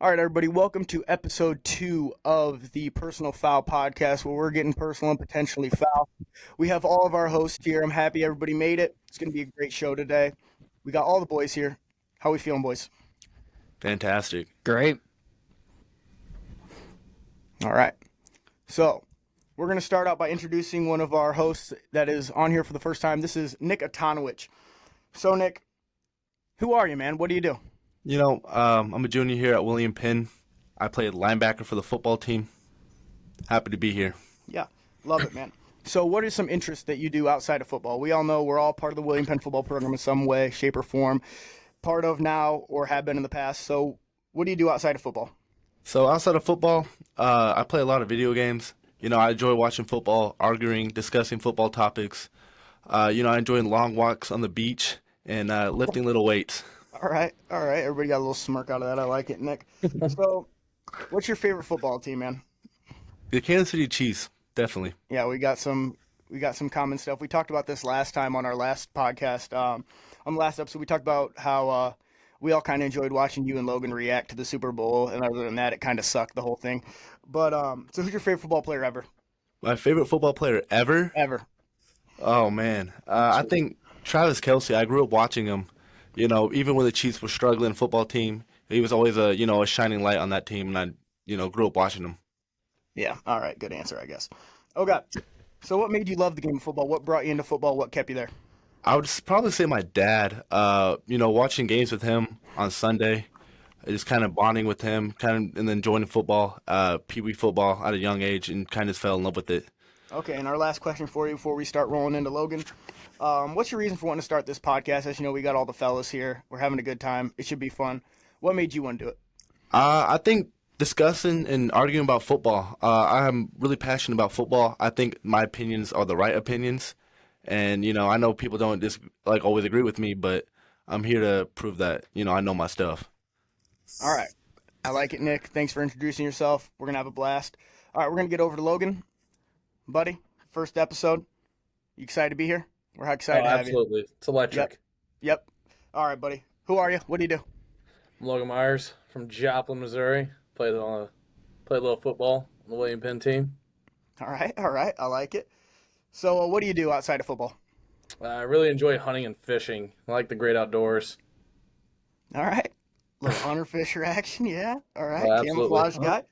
All right, everybody, welcome to episode 2 of the Personal Foul podcast, where we're getting personal and potentially foul. We have all of our hosts here. I'm happy everybody made it. It's going to be a great show today. We got all the boys here. How we feeling, boys? Fantastic. Great. All right. So, we're going to start out by introducing one of our hosts that is on here for the first time. This is Nick Atonowich. So, Nick, who are you, man? What do you do? I'm a junior here at William Penn. I played linebacker for the football team. Happy to be here. Yeah, love it, man. So what are some interests that you do outside of football? We all know we're all part of the William Penn football program in some way, shape, or form, part of now or have been in the past. So what do you do outside of football? So outside of football, I play a lot of video games. I enjoy watching football, arguing, discussing football topics. I enjoy long walks on the beach and lifting little weights. All right. Everybody got a little smirk out of that. I like it, Nick. So what's your favorite football team, man? The Kansas City Chiefs, definitely. Yeah, we got some common stuff. We talked about this last time on our last podcast. On the last episode, we talked about how we all kind of enjoyed watching you and Logan react to the Super Bowl, and other than that, it kind of sucked, the whole thing. But so who's your favorite football player ever? My favorite football player ever? Ever. Oh, man. I think Travis Kelce. I grew up watching him. Even when the Chiefs were struggling football team, he was always a shining light on that team, and I grew up watching him. Yeah, all right, good answer, I guess. Okay, so what made you love the game of football? What brought you into football? What kept you there? I would probably say my dad. Watching games with him on Sunday, just kind of bonding with him, and then joining football, Pee Wee football at a young age, and kind of fell in love with it. Okay, and our last question for you before we start rolling into Logan. What's your reason for wanting to start this podcast? As you know, we got all the fellas here. We're having a good time. It should be fun. What made you want to do it? I think discussing and arguing about football. I am really passionate about football. I think my opinions are the right opinions. And, I know people don't always agree with me, but I'm here to prove that, I know my stuff. All right. I like it, Nick. Thanks for introducing yourself. We're going to have a blast. All right, we're going to get over to Logan. Buddy, first episode. You excited to be here? We're excited to have absolutely. you. It's electric. Yep. All right, buddy. Who are you? What do you do? I'm Logan Myers from Joplin, Missouri. Played a little football on the William Penn team. All right. I like it. So what do you do outside of football? I really enjoy hunting and fishing. I like the great outdoors. All right. Little hunter fisher action, yeah. All right. Absolutely. Camouflage guy.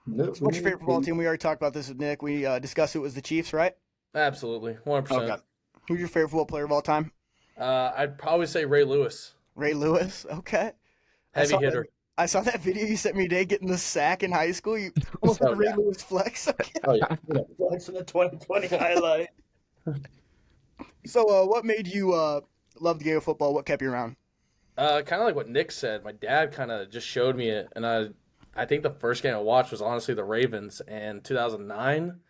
What's your favorite football team? We already talked about this with Nick. We discussed it was the Chiefs, right? Absolutely, 100%. Okay. Who's your favorite football player of all time? I'd probably say Ray Lewis. Ray Lewis. Okay. Heavy hitter. I saw that video you sent me today getting the sack in high school. You almost had Ray Lewis flex. Okay. Oh, yeah. Flex in the 2020 highlight. So what made you love the game of football? What kept you around? Kind of like what Nick said. My dad kind of just showed me it, and I think the first game I watched was honestly the Ravens in 2009.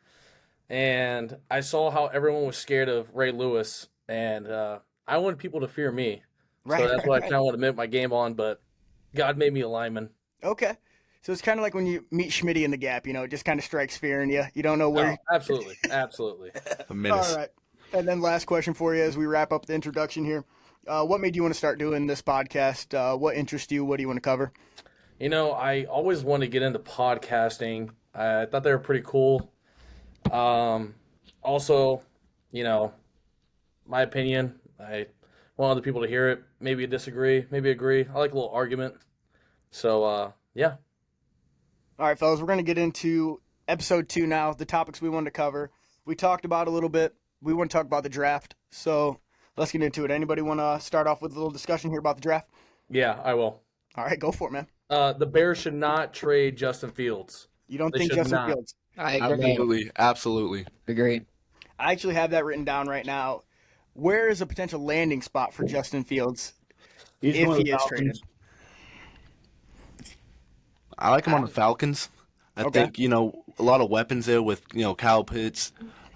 And I saw how everyone was scared of Ray Lewis, and I wanted people to fear me. Right. So that's what I kind of want to make my game on, but God made me a lineman. Okay. So it's kind of like when you meet Schmitty in the Gap, it just kind of strikes fear in you. You don't know where. Oh, absolutely. A menace. All right. And then last question for you as we wrap up the introduction here. What made you want to start doing this podcast? What interests you? What do you want to cover? I always wanted to get into podcasting. I thought they were pretty cool. Also, my opinion, I want other people to hear it. Maybe disagree, maybe agree. I like a little argument. So, yeah. All right, fellas, we're going to get into episode 2 now, the topics we wanted to cover. We talked about a little bit. We want to talk about the draft. So let's get into it. Anybody want to start off with a little discussion here about the draft? Yeah, I will. All right, go for it, man. The Bears should not trade Justin Fields. You don't They think should Justin not. Fields? I agree. Absolutely. Agree. I actually have that written down right now. Where is a potential landing spot for Justin Fields if he is traded? I like him on the Falcons. I Okay. think, a lot of weapons there with, Kyle Pitts,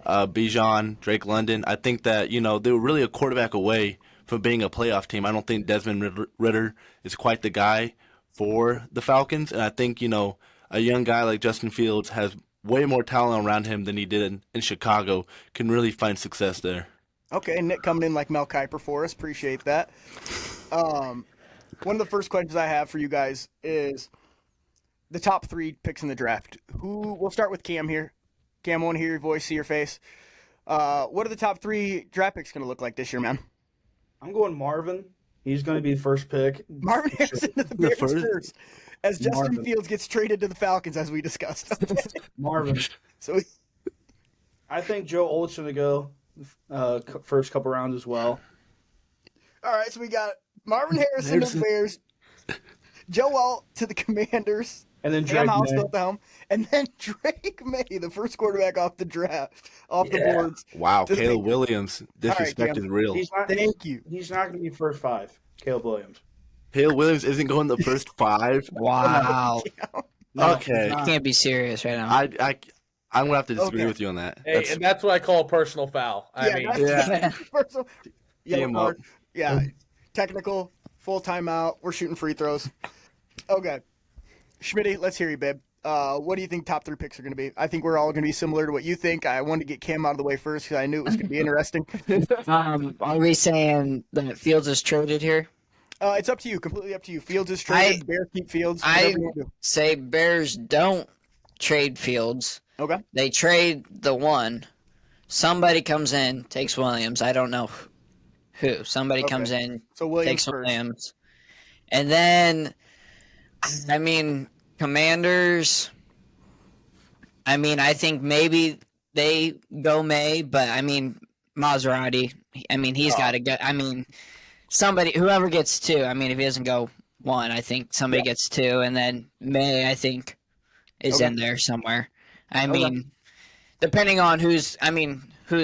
Bijan, Drake London. I think that, they were really a quarterback away from being a playoff team. I don't think Desmond Ritter is quite the guy for the Falcons. And I think, a young guy like Justin Fields has way more talent around him than he did in Chicago, can really find success there. Okay, Nick coming in like Mel Kiper for us. Appreciate that. One of the first questions I have for you guys is the top 3 picks in the draft. We'll start with Cam here. Cam, I want to hear your voice, see your face. What are the top 3 draft picks going to look like this year, man? I'm going Marvin. He's going to be the first pick. Marvin Harrison to the The Bears first? first, as Justin Marvin. Fields gets traded to the Falcons, as we discussed. Marvin. So, I think Joe Olt's going to go first couple rounds as well. all right, so we got Marvin Harrison to the Bears, Joe Alt to the Commanders, And then Cam Drake House May. built the helm, and then Drake May, the first quarterback off the draft, off the Yeah. boards. Wow, Does it Caleb make- Williams. Disrespect Cam. is real. Thank you. He's not going to be first 5. Caleb Williams. Caleb Williams isn't going the first 5. Wow. No, Okay. he's not. Can't be serious right now. I'm gonna have to disagree Okay. with you on that. Hey, and that's what I call a personal foul. I mean, that's first of- yellow Cam card. up. Yeah, technical, full timeout. We're shooting free throws. Okay, Schmitty, let's hear you, babe. What do you think top 3 picks are going to be? I think we're all going to be similar to what you think. I wanted to get Cam out of the way first because I knew it was going to be interesting. Are we saying that Fields is traded here? It's up to you, completely up to you. Fields is traded. Bears keep Fields. I Whatever you want to do. say Bears don't trade Fields. Okay. They trade the one. Somebody comes in, takes Williams. I don't know who. Somebody Okay. comes in, So Williams takes first. Williams. And then, I mean, Commanders, I mean, I think maybe they go May, but I mean, Maserati, I mean, he's got to get, I mean, somebody, whoever gets 2, I mean, if he doesn't go 1, I think somebody gets 2, and then May, I think, is Okay. in there somewhere. I Okay. mean, depending on who's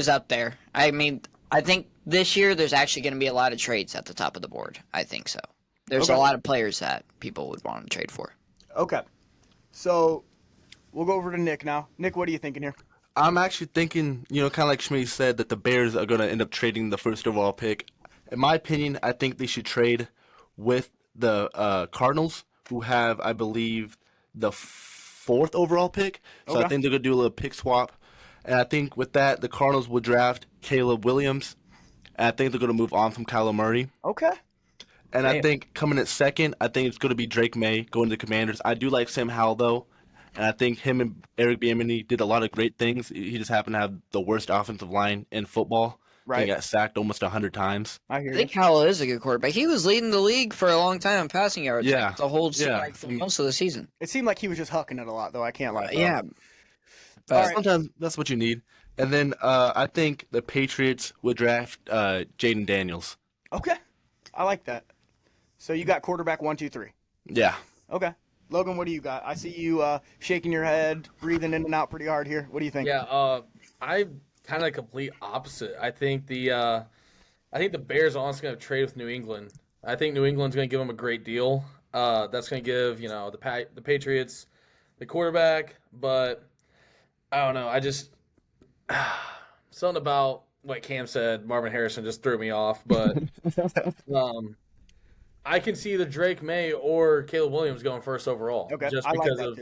up there. I mean, I think this year there's actually going to be a lot of trades at the top of the board. I think so. There's Okay. a lot of players that people would want to trade for. Okay. So we'll go over to Nick now. Nick, what are you thinking here? I'm actually thinking, kind of like Schmitty said, that the Bears are going to end up trading the first overall pick. In my opinion, I think they should trade with the Cardinals, who have, I believe, the 4th overall pick. So Okay. I think they're going to do a little pick swap. And I think with that, the Cardinals will draft Caleb Williams. And I think they're going to move on from Kyler Murray. Okay. And I Damn. think coming at 2nd, I think it's going to be Drake May going to the Commanders. I do like Sam Howell, though. And I think him and Eric Bieniemy did a lot of great things. He just happened to have the worst offensive line in football. Right. He got sacked almost 100 times. I hear I you. think Howell is a good quarterback. He was leading the league for a long time in passing yards. Yeah. Like, the whole Yeah. like, for most of the season. It seemed like he was just hucking it a lot, though. I can't lie. Yeah. All But right. Sometimes that's what you need. And then I think the Patriots would draft Jaden Daniels. Okay. I like that. So you got quarterback 1, 2, 3. Yeah. Okay. Logan, what do you got? I see you shaking your head, breathing in and out pretty hard here. What do you think? yeah, I kind of complete opposite. I think the Bears are honestly going to trade with New England. I think New England's going to give them a great deal. That's going to give the Patriots the quarterback, but I don't know. I just something about what Cam said. Marvin Harrison just threw me off, but I can see the Drake May or Caleb Williams going first overall. Okay, just I like because that of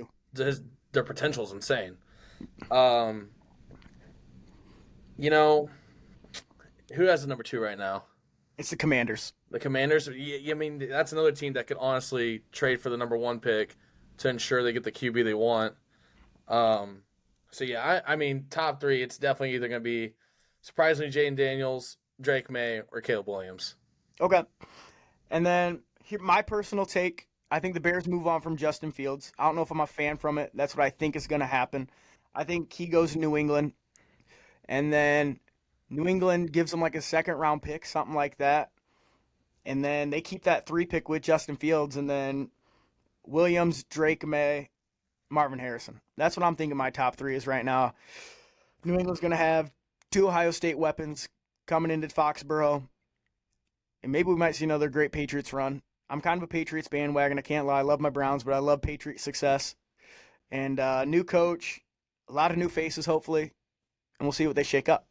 too. their potential is insane. Who has the number 2 right now? It's the Commanders. The Commanders. I mean, that's another team that could honestly trade for the number 1 pick to ensure they get the QB they want. So yeah, I mean, top 3. It's definitely either going to be surprisingly Jaden Daniels, Drake May, or Caleb Williams. Okay. And then here, my personal take, I think the Bears move on from Justin Fields. I don't know if I'm a fan from it. That's what I think is going to happen. I think he goes to New England, and then New England gives him like a 2nd-round pick, something like that. And then they keep that 3 pick with Justin Fields, and then Williams, Drake May, Marvin Harrison. That's what I'm thinking my top 3 is right now. New England's going to have 2 Ohio State weapons coming into Foxborough. And maybe we might see another great Patriots run. I'm kind of a Patriots bandwagon. I can't lie. I love my Browns, but I love Patriot success. And new coach, a lot of new faces, hopefully. And we'll see what they shake up.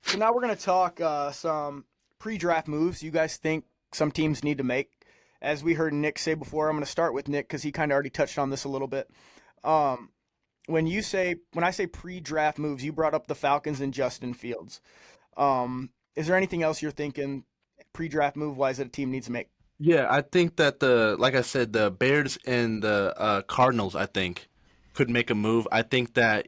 So now we're going to talk some pre-draft moves you guys think some teams need to make. As we heard Nick say before, I'm going to start with Nick because he kind of already touched on this a little bit. When I say pre-draft moves, you brought up the Falcons and Justin Fields. Is there anything else you're thinking pre-draft move wise that a team needs to make? Yeah, I think that like I said, the Bears and the Cardinals, I think, could make a move. I think that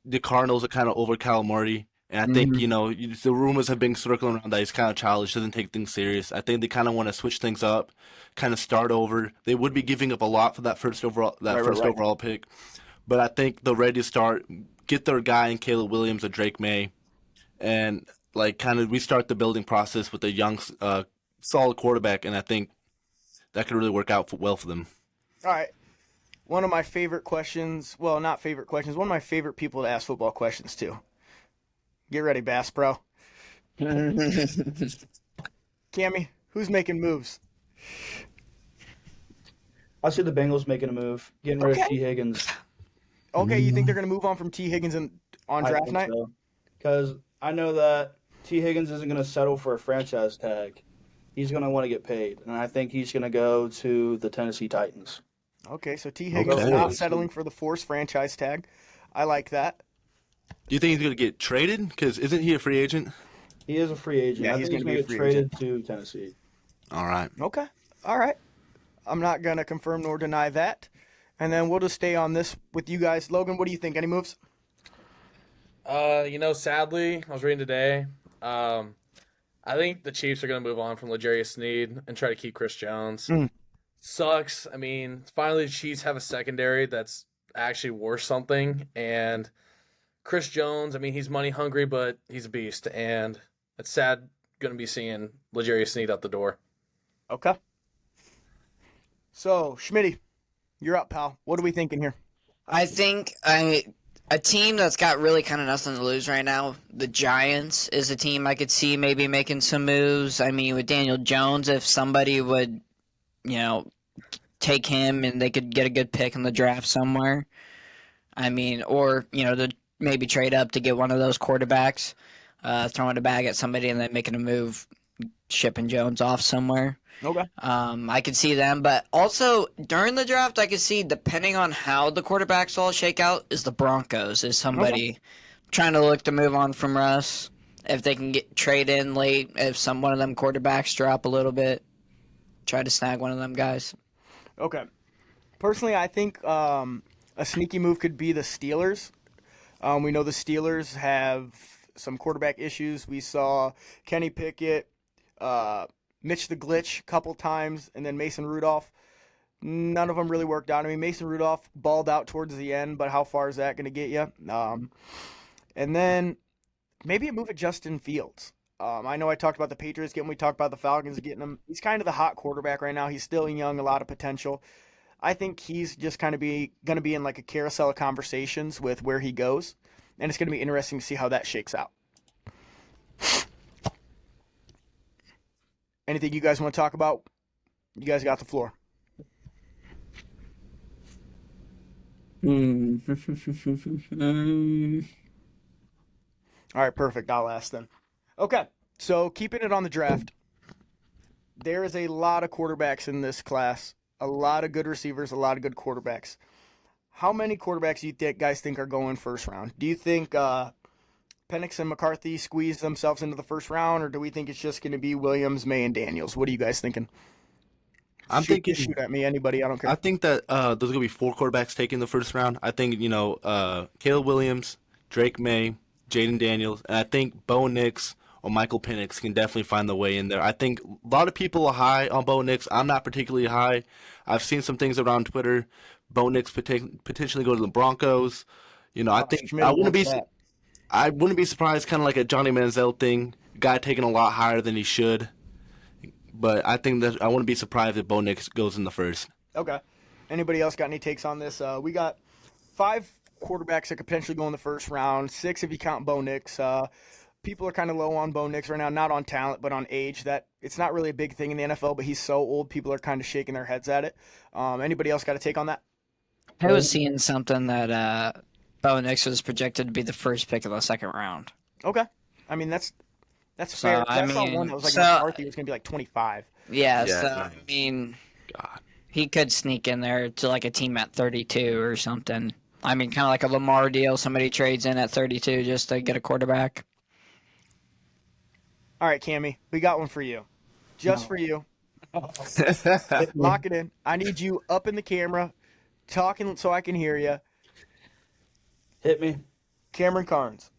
the Cardinals are kind of over Cal Marty, and I think Mhm. the rumors have been circling around that he's kind of childish, doesn't take things serious. I think they kind of want to switch things up, kind of start over. They would be giving up a lot for that first Right. overall pick, but I think they're ready to start, get their guy in Caleb Williams or Drake May, and like kind of restart the building process with a young, solid quarterback, and I think that could really work out well for them. All right. One of my favorite questions. Well, not favorite questions. One of my favorite people to ask football questions to. Get ready, Bass Pro. Cammy, who's making moves? I see the Bengals making a move, getting rid Okay. of T. Higgins. Okay, you think they're going to move on from T. Higgins on I draft think night? so. Because I know that T. Higgins isn't going to settle for a franchise tag. He's going to want to get paid. And I think he's going to go to the Tennessee Titans. Okay, so T. Higgins Okay. not settling for the forced franchise tag. I like that. Do you think he's going to get traded? Because isn't he a free agent? He is a free agent. Yeah, I he's think he's gonna going be to a get free traded to Tennessee. All right. Okay, all right. I'm not going to confirm nor deny that. And then we'll just stay on this with you guys. Logan, what do you think? Any moves? Sadly, I was reading today. I think the Chiefs are going to move on from L'Jarius Sneed and try to keep Chris Jones. Mm. Sucks. I mean, finally the Chiefs have a secondary that's actually worth something. And Chris Jones, I mean, he's money hungry, but he's a beast. And it's sad going to be seeing L'Jarius Sneed out the door. Okay. So, Schmitty, you're up, pal. What are we thinking here? I think a team that's got really kind of nothing to lose right now, the Giants, is a team I could see maybe making some moves. I mean, with Daniel Jones, if somebody would, take him and they could get a good pick in the draft somewhere. I mean, or, to maybe trade up to get one of those quarterbacks, throwing a bag at somebody and then making a move, shipping Jones off somewhere. Okay. I could see them, but also during the draft, I could see, depending on how the quarterbacks all shake out, is the Broncos. Is somebody trying to look to move on from Russ? If they can get trade in late, if one of them quarterbacks drop a little bit, try to snag one of them guys. Okay. Personally, I think a sneaky move could be the Steelers. We know the Steelers have some quarterback issues. We saw Kenny Pickett, Mitch the Glitch a couple times, and then Mason Rudolph. None of them really worked out. I mean, Mason Rudolph balled out towards the end, but how far is that going to get you? And then maybe a move at Justin Fields. I know I talked about the Patriots getting him. We talked about the Falcons getting him. He's kind of the hot quarterback right now. He's still young, a lot of potential. I think he's just kind of going to be in like a carousel of conversations with where he goes, and it's going to be interesting to see how that shakes out. Anything you guys want to talk about? You guys got the floor. All right, perfect. I'll ask then. Okay, so keeping it on the draft, there is a lot of quarterbacks in this class, a lot of good receivers, a lot of good quarterbacks. How many quarterbacks do you guys think are going first round? Do you think Penix and McCarthy squeeze themselves into the first round, or do we think it's just going to be Williams, May, and Daniels? What are you guys thinking? I'm thinking. Shoot at me, anybody. I don't care. I think that there's going to be 4 quarterbacks taken in the first round. I think, Caleb Williams, Drake May, Jaden Daniels, and I think Bo Nix or Michael Penix can definitely find the way in there. I think a lot of people are high on Bo Nix. I'm not particularly high. I've seen some things around Twitter. Bo Nix potentially go to the Broncos. I think Schmidt I wouldn't be wants that. I wouldn't be surprised, kind of like a Johnny Manziel thing, guy taken a lot higher than he should. But I think that I wouldn't be surprised if Bo Nix goes in the first. Okay. Anybody else got any takes on this? We got 5 quarterbacks that could potentially go in the first round, 6 if you count Bo Nix. People are kind of low on Bo Nix right now, not on talent, but on age. That it's not really a big thing in the NFL, but he's so old, people are kind of shaking their heads at it. Anybody else got a take on that? I was seeing something that Bo Nix was projected to be the first pick of the second round. Okay. I mean, that's So, fair. I I saw mean, one that was like so- McCarthy was going to be like 25. Yeah, Yeah. so I mean, God. he could sneak in there to like a team at 32 or something. I mean, kind of like a Lamar deal. Somebody trades in at 32 just to get a quarterback. All right, Cammy, we got one for you. just for you. Lock it in. I need you up in the camera, talking so I can hear you. Hit me. Cameron Carnes.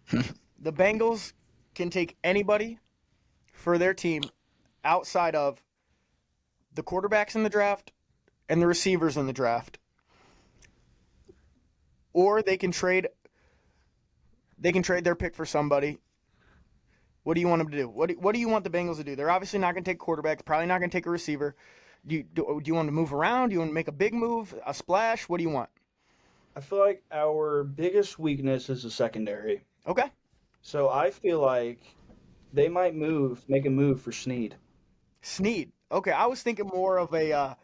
The Bengals can take anybody for their team outside of the quarterbacks in the draft and the receivers in the draft. Or they can trade their pick for somebody. What do you want them to do? What do you want the Bengals to do? They're obviously not going to take quarterback. Probably not going to take a receiver. Do you want to move around? Do you want to make a big move, a splash? What do you want? I feel like our biggest weakness is the secondary. Okay. So I feel like they might make a move for Snead. Snead. Okay, I was thinking more of a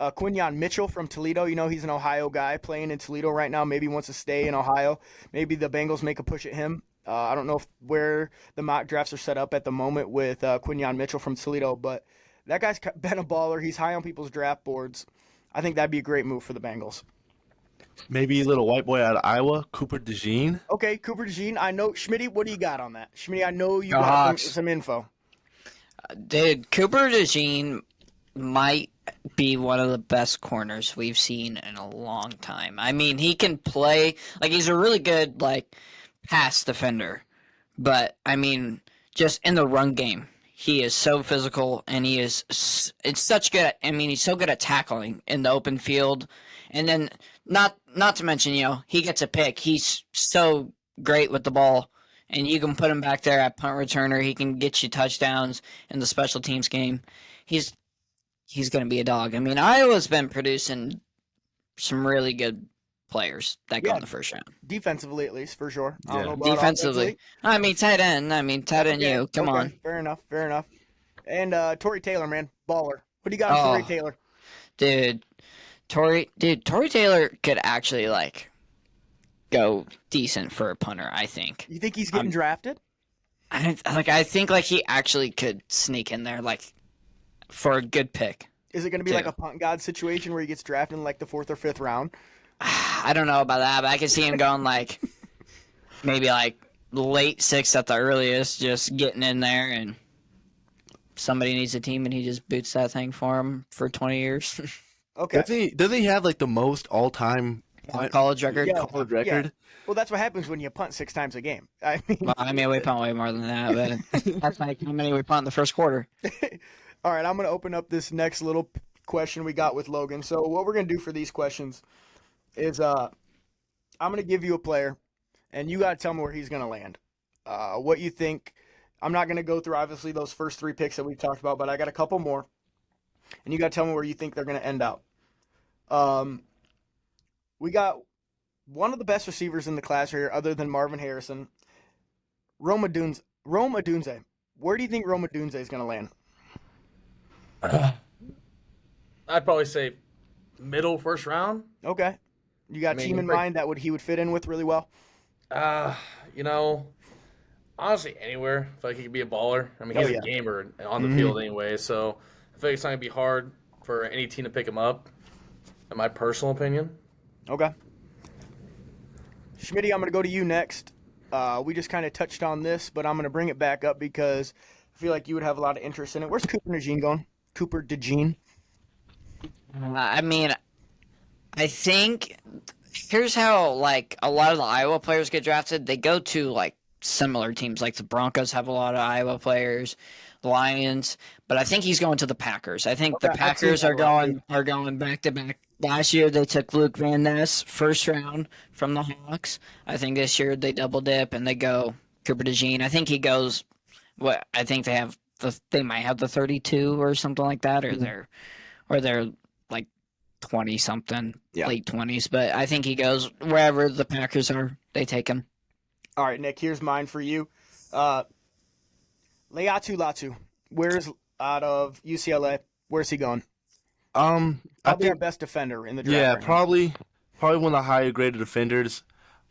Quinyon Mitchell from Toledo. You know, he's an Ohio guy playing in Toledo right now. Maybe wants to stay in Ohio. Maybe the Bengals make a push at him. I don't know where the mock drafts are set up at the moment with Quinyon Mitchell from Toledo, but that guy's been a baller. He's high on people's draft boards. I think that'd be a great move for the Bengals. Maybe a little white boy out of Iowa, Cooper DeJean. Okay, Cooper DeJean. I know. Schmitty, what do you got on that? Schmitty, I know you Go got Hawks. some info. Dude, Cooper DeJean might be one of the best corners we've seen in a long time. I mean, he can play like he's a really good pass defender, but I mean, just in the run game, he is so physical and it's such good. I mean, he's so good at tackling in the open field, and then not to mention, he gets a pick. He's so great with the ball. And you can put him back there at punt returner. He can get you touchdowns in the special teams game. He's going to be a dog. I mean, Iowa's been producing some really good players that go in the first round. Defensively, at least, for sure. I don't know about Defensively. offensively. I mean, tight end. You. Come on. Fair enough. And Torrey Taylor, man, baller. What do you got on Torrey Taylor? Dude, Torrey Taylor could actually, go decent for a punter, I think. You think he's getting drafted? I think he actually could sneak in there for a good pick. Is it going to be like a punt god situation where he gets drafted in the 4th or 5th round? I don't know about that, but I can see him going maybe late 6th at the earliest, just getting in there, and somebody needs a team and he just boots that thing for him for 20 years. Okay. Does he have the most all-time college record? Yeah. college record? Yeah. Well, that's what happens when you punt 6 times a game. I mean, We punt way more than that, but that's how many we punt in the first quarter. All right, I'm going to open up this next little question we got with Logan. So what we're going to do for these questions is I'm going to give you a player, and you got to tell me where he's going to land. What you think. I'm not going to go through, obviously, those first 3 picks that we've talked about, but I got a couple more, and you got to tell me where you think they're going to end up. We got one of the best receivers in the class here, other than Marvin Harrison, Rome Odunze. Where do you think Rome Odunze is going to land? I'd probably say middle first round. Okay. You got a team in mind that he would fit in with really well? Honestly, anywhere. I feel like he could be a baller. I mean, he's a gamer on the field anyway, so I feel like it's not going to be hard for any team to pick him up, in my personal opinion. Okay. Schmitty, I'm going to go to you next. We just kind of touched on this, but I'm going to bring it back up because I feel like you would have a lot of interest in it. Where's Cooper DeJean going? Cooper DeJean? I mean, I think here's how a lot of the Iowa players get drafted. They go to similar teams. The Broncos have a lot of Iowa players, the Lions, but I think he's going to the Packers. I think the Packers are going back to back. Last year they took Luke Van Ness first round from the Hawks. I think this year they double dip and they go Cooper DeJean. I think he goes. I think they might have the 32 or something like that, or they're 20 something, late 20s. But I think he goes wherever the Packers are. They take him. All right, Nick, here's mine for you. Leatu Latu. Where's out of UCLA? Where's he going? Probably our best defender in the draft. Yeah, right probably one of the higher graded defenders.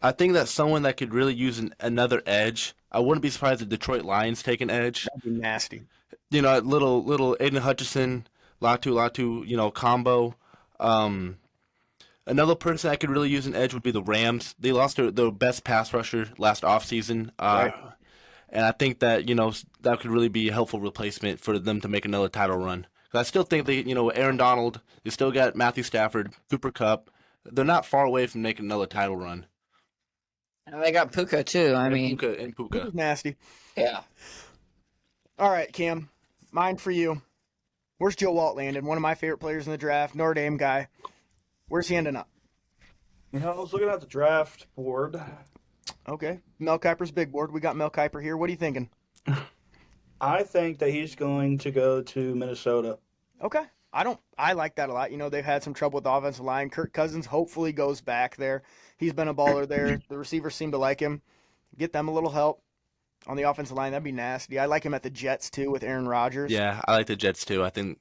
I think that's someone that could really use another edge. I wouldn't be surprised if Detroit Lions take an edge. That'd be nasty. Little Aiden Hutchinson, Latu, combo. Another person that could really use an edge would be the Rams. They lost their best pass rusher last offseason. Right. And I think that, that could really be a helpful replacement for them to make another title run. 'Cause I still think they, Aaron Donald, they still got Matthew Stafford, Cooper Cup. They're not far away from making another title run. And they got Puka too. I mean, Puka. Nasty. yeah. All right, Cam. Mine for you. Where's Joe Alt landed? One of my favorite players in the draft, Notre Dame guy. Where's he ending up? I was looking at the draft board. Okay. Mel Kiper's big board. We got Mel Kiper here. What are you thinking? I think that he's going to go to Minnesota. Okay. I like that a lot. They've had some trouble with the offensive line. Kirk Cousins hopefully goes back there. He's been a baller there. The receivers seem to like him. Get them a little help on the offensive line. That'd be nasty. I like him at the Jets too with Aaron Rodgers. Yeah, I like the Jets too. I think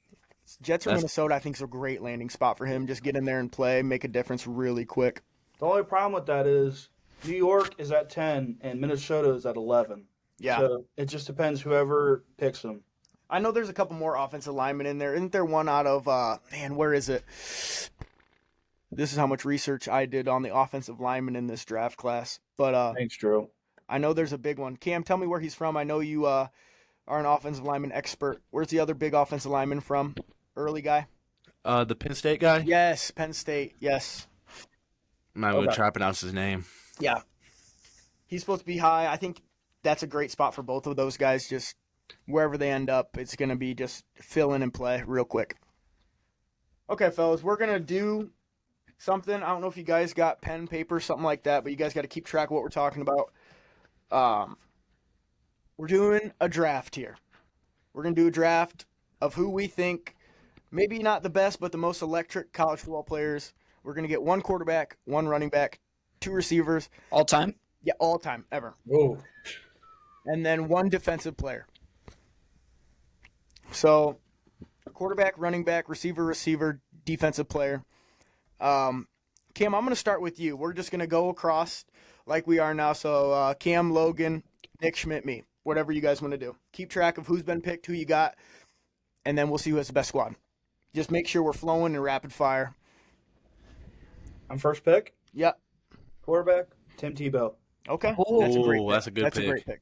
Jets or Minnesota, I think, is a great landing spot for him. Just get in there and play, make a difference really quick. The only problem with that is New York is at 10 and Minnesota is at 11. Yeah. So it just depends whoever picks them. I know there's a couple more offensive linemen in there. Isn't there one out of, where is it? This is how much research I did on the offensive linemen in this draft class. But Thanks, Drew. I know there's a big one. Cam, tell me where he's from. I know you are an offensive lineman expert. Where's the other big offensive lineman from? Early guy? the Penn State guy. Yes, Penn State. Yes. I'm not going to try to pronounce his name. Yeah. He's supposed to be high. I think that's a great spot for both of those guys. Just wherever they end up, it's going to be just fill in and play real quick. Okay, fellas, we're going to do something. I don't know if you guys got pen, paper, something like that, but you guys got to keep track of what we're talking about. We're doing a draft here. We're going to do a draft of who we think, maybe not the best, but the most electric college football players. We're going to get one quarterback, one running back, two receivers. All time? Yeah, all time, ever. Whoa. And then one defensive player. So, quarterback, running back, receiver, defensive player. Cam, I'm going to start with you. We're just going to go across like we are now. So, Cam, Logan, Nick, Schmidt, me. Whatever you guys want to do. Keep track of who's been picked, who you got, and then we'll see who has the best squad. Just make sure we're flowing in rapid fire. I'm first pick. Yep. Quarterback, Tim Tebow. Okay. Ooh, that's a great pick. that's a good That's pick. a great pick.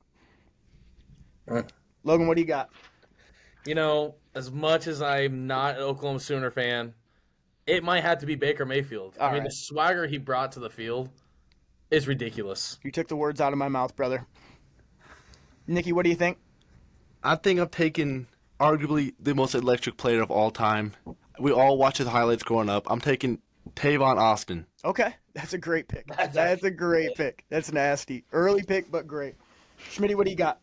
Right. Logan, what do you got? You know, as much as I'm not an Oklahoma Sooner fan, it might have to be Baker Mayfield. All I mean, right. the swagger he brought to the field is ridiculous. You took the words out of my mouth, brother. Nikki, what do you think? I think I'm taking arguably the most electric player of all time. We all watch his highlights growing up. I'm taking Tavon Austin. Okay. That's a great pick. That's a great pick. That's nasty. Early pick, but great. Schmitty, what do you got?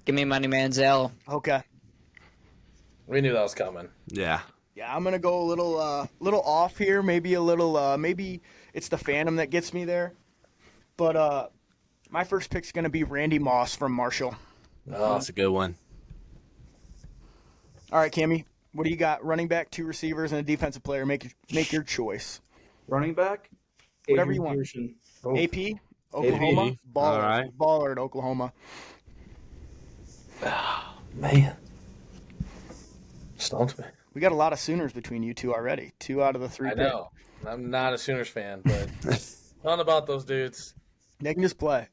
Give me Money Manziel. Okay. We knew that was coming. Yeah. Yeah, I'm gonna go a little off here. Maybe a little. Maybe it's the Phantom that gets me there. But my first pick's gonna be Randy Moss from Marshall. Oh, That's a good one. All right, Cammy, what do you got? Running back, two receivers, and a defensive player. Make your choice. Running back, Whatever Adrian you want. Peterson. AP, Oklahoma, AP. baller, All right. baller at Oklahoma. man. Stumped me. We got a lot of Sooners between you two already. 2 out of the 3. I know. I'm not a Sooners fan, but fun about those dudes. They can just play.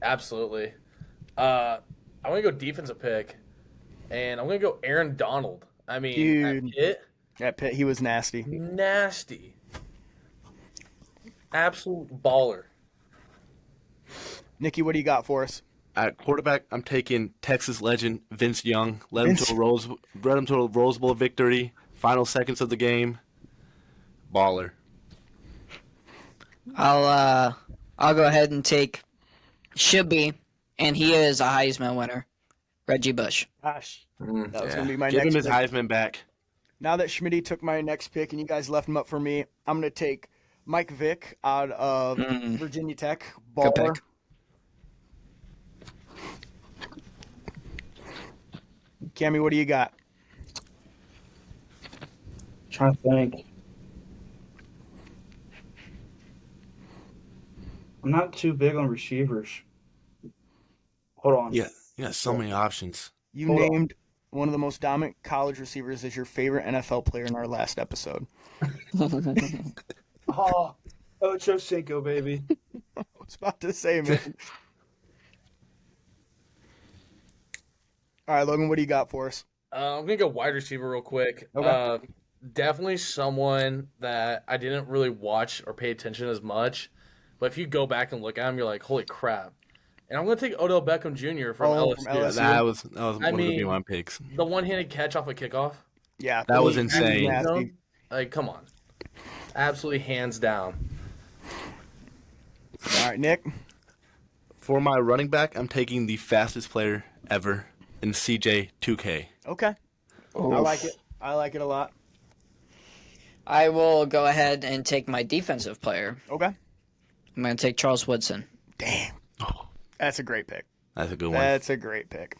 Absolutely. I want to go defensive pick, and I'm going to go Aaron Donald. I mean, Dude. That Pitt, he was nasty. nasty. Absolute baller. Nikki, what do you got for us? At quarterback, I'm taking Texas legend Vince Young. Led him Vince- to a Rose Bowl victory. Final seconds of the game. Baller. I'll go ahead and take should be, and he is a Heisman winner, Reggie Bush. Gosh, that was Yeah. gonna be my Give next him his pick. Heisman back. Now that Schmitty took my next pick and you guys left him up for me, I'm gonna take Mike Vick out of Virginia Tech. Good Baller. pick. Cammy, what do you got? Trying to think. I'm not too big on receivers. Hold on. Yeah, you got so many options. You Hold on. named one of the most dominant college receivers as your favorite NFL player in our last episode. Oh, Ocho Cinco, baby. I was about to say, man. All right, Logan, what do you got for us? I'm gonna go wide receiver real quick. Okay. Definitely someone that I didn't really watch or pay attention as much, but if you go back and look at him, you're like, holy crap! And I'm gonna take Odell Beckham Jr. from Oh, from LSU. LSU. That was I one of mean, my picks. the one-handed catch off a kickoff. Yeah, That was he insane. nasty. Like, come on, absolutely hands down. All right, Nick. For my running back, I'm taking the fastest player ever in CJ 2K. Okay. I like it. I like it a lot. I will go ahead and take my defensive player. Okay. I'm going to take Charles Woodson. Damn. That's a great pick. That's a good one. That's a great pick.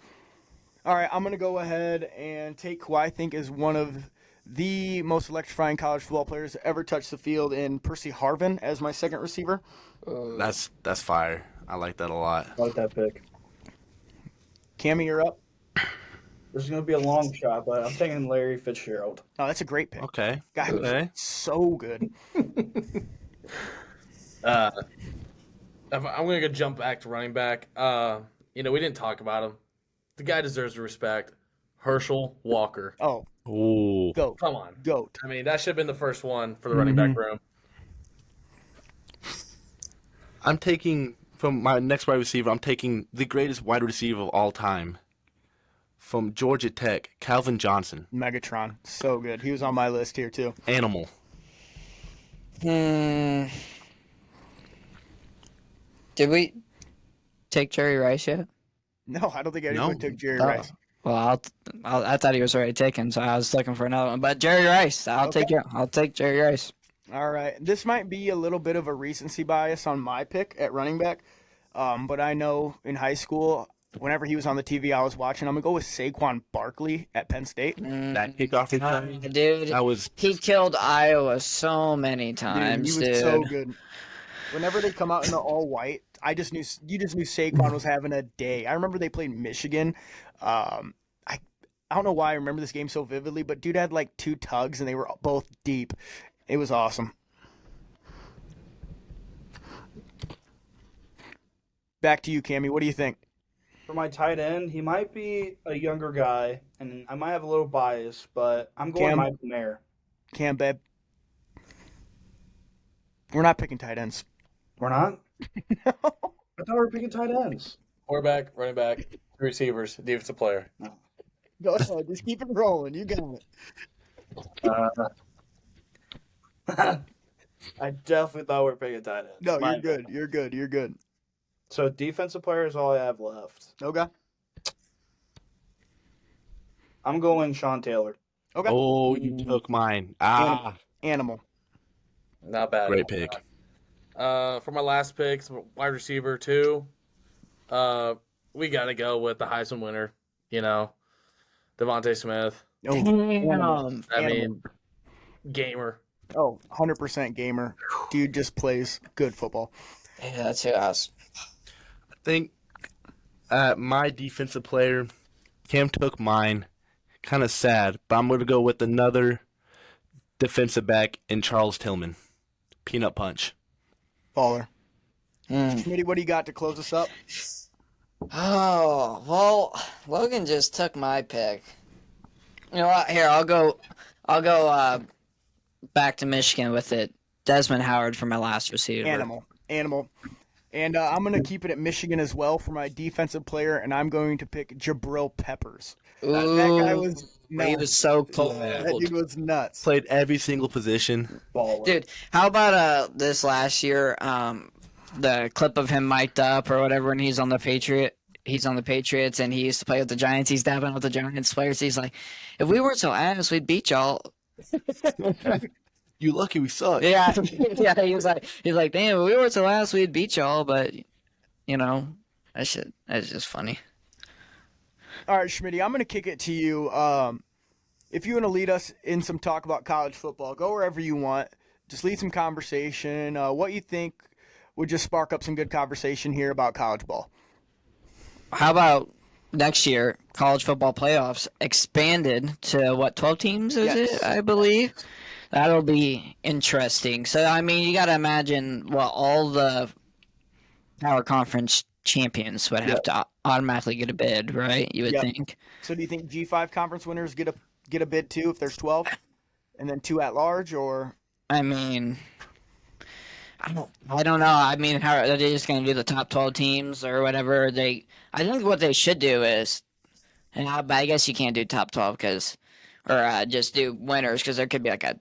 All right, I'm going to go ahead and take who I think is one of the most electrifying college football players to ever touch the field in Percy Harvin as my second receiver. That's fire. I like that a lot. I like that pick. Cammy, you're up. This is going to be a long shot, but I'm taking Larry Fitzgerald. Oh, that's a great pick. Okay. Guy was Okay. so good. I'm gonna go jump back to running back. We didn't talk about him. The guy deserves the respect. Herschel Walker. Oh, Ooh. goat. Come on. Goat. I mean, that should have been the first one for the running back room. I'm taking from my next wide receiver. I'm taking the greatest wide receiver of all time. From Georgia Tech, Calvin Johnson. Megatron. So good. He was on my list here, too. Animal. Did we take Jerry Rice yet? No, I don't think anyone No. took Jerry Oh. Rice. Well, I thought he was already taken, so I was looking for another one. But Jerry Rice, I'll take Jerry Rice. All right. This might be a little bit of a recency bias on my pick at running back, but I know in high school, whenever he was on the TV, I was watching. I'm going to go with Saquon Barkley at Penn State. That kickoff return. Dude, That was he killed Iowa so many Dude, times, he was so good. Whenever they come out in the all white, you just knew Saquon was having a day. I remember they played Michigan. I don't know why I remember this game so vividly, but dude had like 2 tugs and they were both deep. It was awesome. Back to you, Cammy. What do you think? For my tight end, he might be a younger guy, and I might have a little bias, but I'm going Cam? Michael Mayer. Cam, babe. We're not picking tight ends. We're not? I thought we were picking tight ends. Quarterback, running back, receivers, defensive player. Go ahead. Just keep it rolling. You got it. I definitely thought we were picking tight ends. No, My you're good. bad. You're good. You're good. So defensive player is all I have left. Okay. I'm going Sean Taylor. Okay. Oh, you took mine. Animal. Not bad. Great pick. For my last pick, wide receiver too. We got to go with the Heisman winner. Devontae Smith. Oh, animal. I Animal. mean, gamer. Oh, 100% gamer. Dude just plays good football. Yeah, that's who I was. I think my defensive player, Cam took mine. Kind of sad, but I'm going to go with another defensive back in Charles Tillman. Peanut punch. Baller. Smitty, what do you got to close us up? Oh, well, Logan just took my pick. You know what? Here, I'll go back to Michigan with it. Desmond Howard for my last receiver. Animal. And I'm going to keep it at Michigan as well for my defensive player, and I'm going to pick Jabril Peppers. Ooh, That guy was nuts. he was so cool. That dude was nuts. Played every single position. Baller. Dude, how about this last year, the clip of him mic'd up or whatever when he's on the Patriots and he used to play with the Giants. He's dabbing with the Giants players. He's like, if we weren't so ass, we'd beat y'all. You lucky we suck. Yeah, yeah. He's like, damn, if we weren't so ass, we'd beat y'all. But that's just funny. All right, Schmitty, I'm going to kick it to you. If you want to lead us in some talk about college football, go wherever you want. Just lead some conversation. What you think would just spark up some good conversation here about college ball. How about next year, college football playoffs expanded to 12 teams, is Yes. it? I believe. That'll be interesting. So, I mean, you got to imagine all the power conference champions would have to automatically get a bid, right? You would Yep. think. So do you think G5 conference winners get a bid too if there's 12, and then 2 at large, or I mean, I don't know. I mean, how are they just going to do the top 12 teams or whatever? I think what they should do is, but I guess you can't do top 12 or just do winners because there could be like a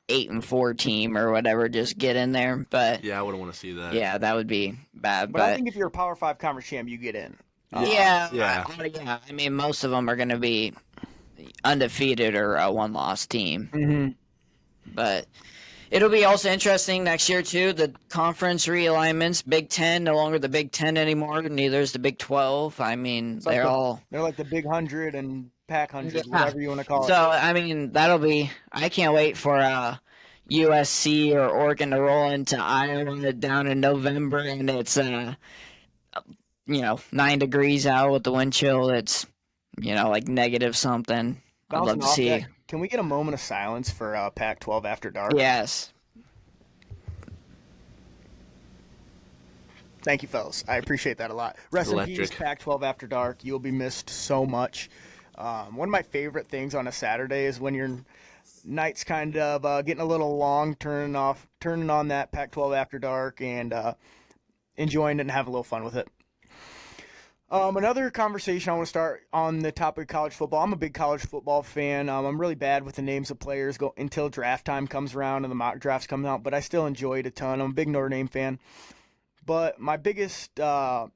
8-4 team or whatever just get in there. But Yeah, I wouldn't want to see that. yeah, that would be bad. but I But think if you're a Power 5 conference champ, you get in. yeah, Yeah. yeah. I mean, most of them are going to be undefeated or a one-loss team. Mm-hmm. But it'll be also interesting next year too. The conference realignments. Big Ten no longer the Big Ten anymore. Neither is the Big 12. I mean, It's like they're the- all. They're like the Big 100 and Pac 100, Yeah. whatever you want to call So it. I mean, that'll be. I can't wait for USC or Oregon to roll into Iowa down in November, and it's 9 degrees out with the wind chill. It's like negative something. I'd love Bouncing to off see. that, can we get a moment of silence for Pac-12 After Dark? Yes. Thank you, fellas. I appreciate that a lot. Rest in peace, Electric. Pac-12 After Dark. You'll be missed so much. One of my favorite things on a Saturday is when your night's kind of getting a little long, turning on that Pac-12 After Dark and enjoying it and having a little fun with it. Another conversation I want to start on the topic of college football. I'm a big college football fan. I'm really bad with the names of players until draft time comes around and the mock drafts come out, but I still enjoy it a ton. I'm a big Notre Dame fan. But my biggest love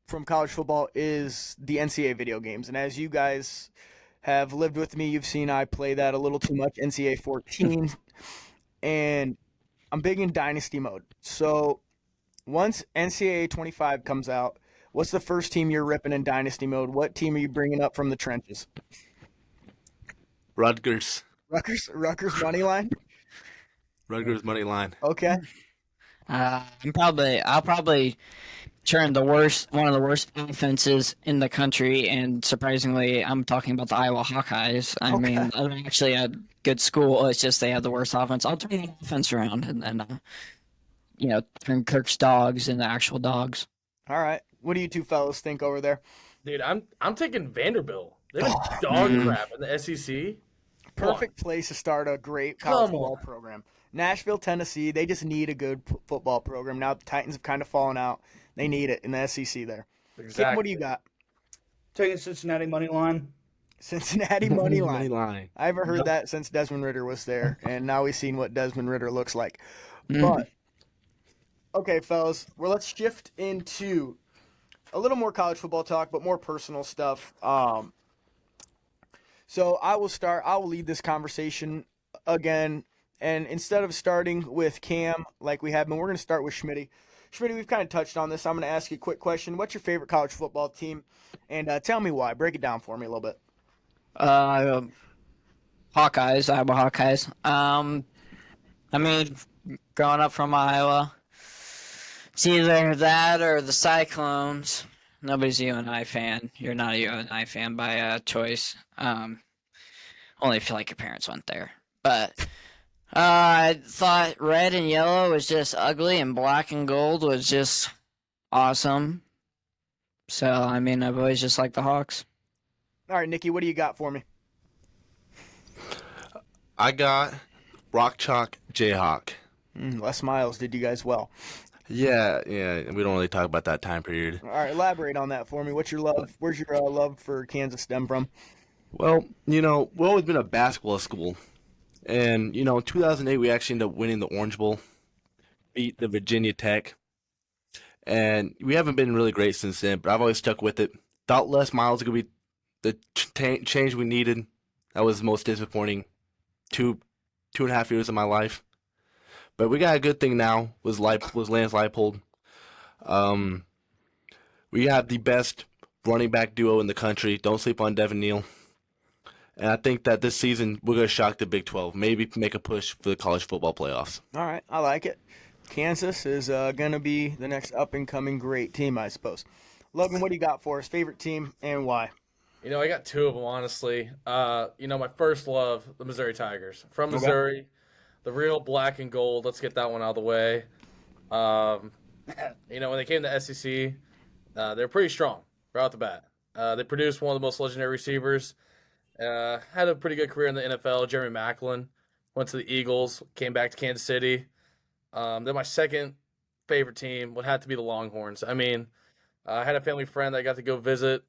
from college football is the NCAA video games. And as you guys have lived with me, you've seen I play that a little too much, NCAA 14. And I'm big in Dynasty mode. So once NCAA 25 comes out, what's the first team you're ripping in Dynasty mode? What team are you bringing up from the trenches? Rutgers. Rutgers money line? Rutgers money line. Okay. I'll probably turn one of the worst offenses in the country, and surprisingly, I'm talking about the Iowa Hawkeyes. I mean, they're actually a good school. It's just they have the worst offense. I'll turn the offense around and then, turn Kirk's dogs into actual dogs. All right. What do you two fellas think over there? Dude, I'm taking Vanderbilt. They're dog crap in the SEC. Come on. Perfect place to start a great college Come football on. program. Nashville, Tennessee, they just need a good football program. Now the Titans have kind of fallen out. They need it in the SEC there. Kim, what do you got? Taking Cincinnati money line. Cincinnati money line. Money line. I haven't heard that since Desmond Ritter was there, and now we've seen what Desmond Ritter looks like. Mhm. But, okay, fellas, well, let's shift into a little more college football talk, but more personal stuff. So I will lead this conversation again, and instead of starting with Cam like we have been, we're going to start with Schmitty. Schmitty, we've kind of touched on this. I'm going to ask you a quick question. What's your favorite college football team? And tell me why. Break it down for me a little bit. Hawkeyes, Iowa Hawkeyes. I mean, growing up from Iowa, it's either that or the Cyclones. Nobody's a UNI fan. You're not a UNI fan by choice. Only if you like your parents went there. But I thought red and yellow was just ugly, and black and gold was just awesome. So, I mean, I've always just liked the Hawks. All right, Nikki, what do you got for me? I got Rock Chalk Jayhawk. Les Miles did you guys well. Yeah. We don't really talk about that time period. All right, elaborate on that for me. What's your love? Where's your love for Kansas stem from? Well, we've always been a basketball school. And, in 2008, we actually ended up winning the Orange Bowl, beat the Virginia Tech. And we haven't been really great since then, but I've always stuck with it. Thought Les Miles was going to be the change we needed. That was the most disappointing 2.5 years of my life. But we got a good thing now, was Lance Leipold. We have the best running back duo in the country. Don't sleep on Devin Neal. And I think that this season we're going to shock the Big 12. Maybe make a push for the college football playoffs. All right, I like it. Kansas is going to be the next up-and-coming great team, I suppose. Logan, what do you got for us? Favorite team and why? I got two of them, honestly. My first love, the Missouri Tigers. From Missouri, the real black and gold. Let's get that one out of the way. When they came to SEC, They're pretty strong right off the bat. They produced one of the most legendary receivers. Had a pretty good career in the NFL. Jeremy Maclin went to the Eagles, came back to Kansas City. Then my second favorite team would have to be the Longhorns. I mean, I had a family friend that got to go visit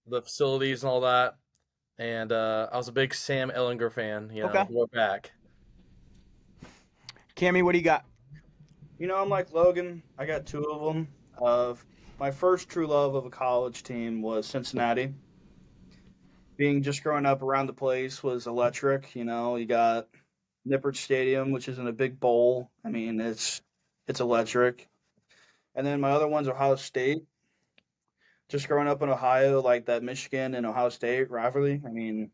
the facilities and all that, and I was a big Sam Ellinger fan. Okay. We're back. Cammy, what do you got? I'm like Logan. I got two of them. My first true love of a college team was Cincinnati. Being just growing up around the place was electric. You got Nippert Stadium, which is in a big bowl. I mean, it's electric. And then my other one's Ohio State. Just growing up in Ohio, like that Michigan and Ohio State rivalry. I mean,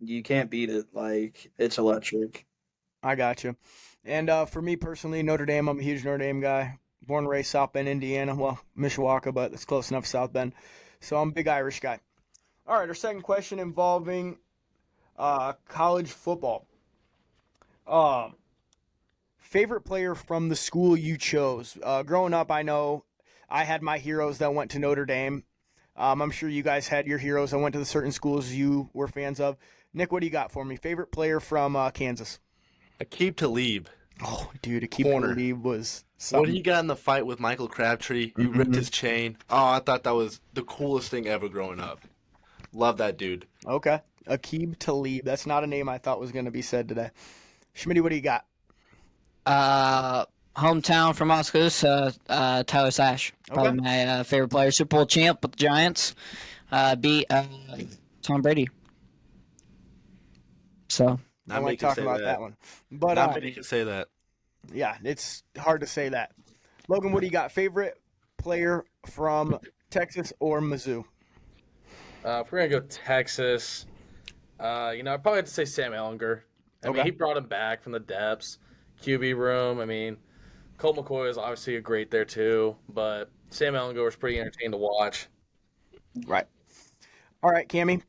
you can't beat it. Like, it's electric. I got you. And for me personally, Notre Dame, I'm a huge Notre Dame guy. Born and raised South Bend, Indiana. Well, Mishawaka, but it's close enough, South Bend. So I'm a big Irish guy. All right, our second question involving college football. Favorite player from the school you chose? Growing up, I know I had my heroes that went to Notre Dame. I'm sure you guys had your heroes that went to the certain schools you were fans of. Nick, what do you got for me? Favorite player from Kansas? Aqib Talib. Oh, dude, Aqib Corner. Talib was When something. he got in the fight with Michael Crabtree, he ripped his chain. Oh, I thought that was the coolest thing ever growing up. Love that dude. Okay. Aqib Talib. That's not a name I thought was going to be said today. Schmitty, what do you got? Hometown from Oscars, Tyler Sash. Probably Okay. my favorite player. Super Bowl champ with the Giants. Beat Tom Brady. So, I Not don't like many can talking say about that. that one. But Not many can say that. yeah, it's hard to say that. Logan, what do you got? Favorite player from Texas or Mizzou? If we're gonna go Texas, I'd probably have to say Sam Ellinger. I mean, Okay. he brought him back from the depths, QB room. I mean, Colt McCoy is obviously a great there too, but Sam Ellinger was pretty entertaining to watch. Right. All right, Cammy.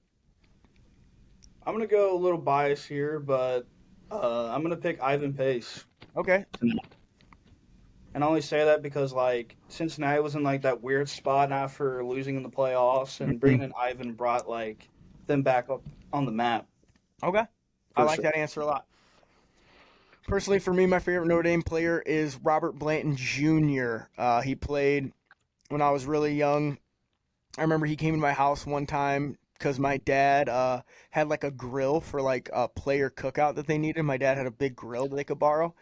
I'm going to go a little biased here, but I'm going to pick Ivan Pace. Okay. And I only say that because, like, Cincinnati was in, like, that weird spot after losing in the playoffs, and bringing in Ivan brought, like, them back up on the map. Okay. I For like sure. that answer a lot. Personally, for me, my favorite Notre Dame player is Robert Blanton Jr. He played when I was really young. I remember he came to my house one time because my dad had like a grill for like a player cookout that they needed. My dad had a big grill that they could borrow,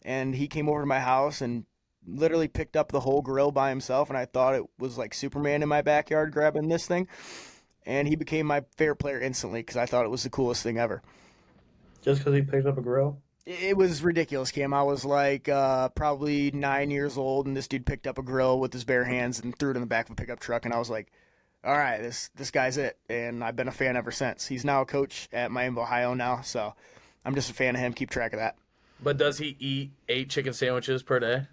and he came over to my house and literally picked up the whole grill by himself, and I thought it was like Superman in my backyard grabbing this thing. And he became my favorite player instantly because I thought it was the coolest thing ever. Just because he picked up a grill? It was ridiculous, Cam. I was like probably 9 years old, and this dude picked up a grill with his bare hands and threw it in the back of a pickup truck, and I was like, all right, this guy's it. And I've been a fan ever since. He's now a coach at Miami, Ohio now, so I'm just a fan of him. Keep track of that. But does he eat 8 chicken sandwiches per day?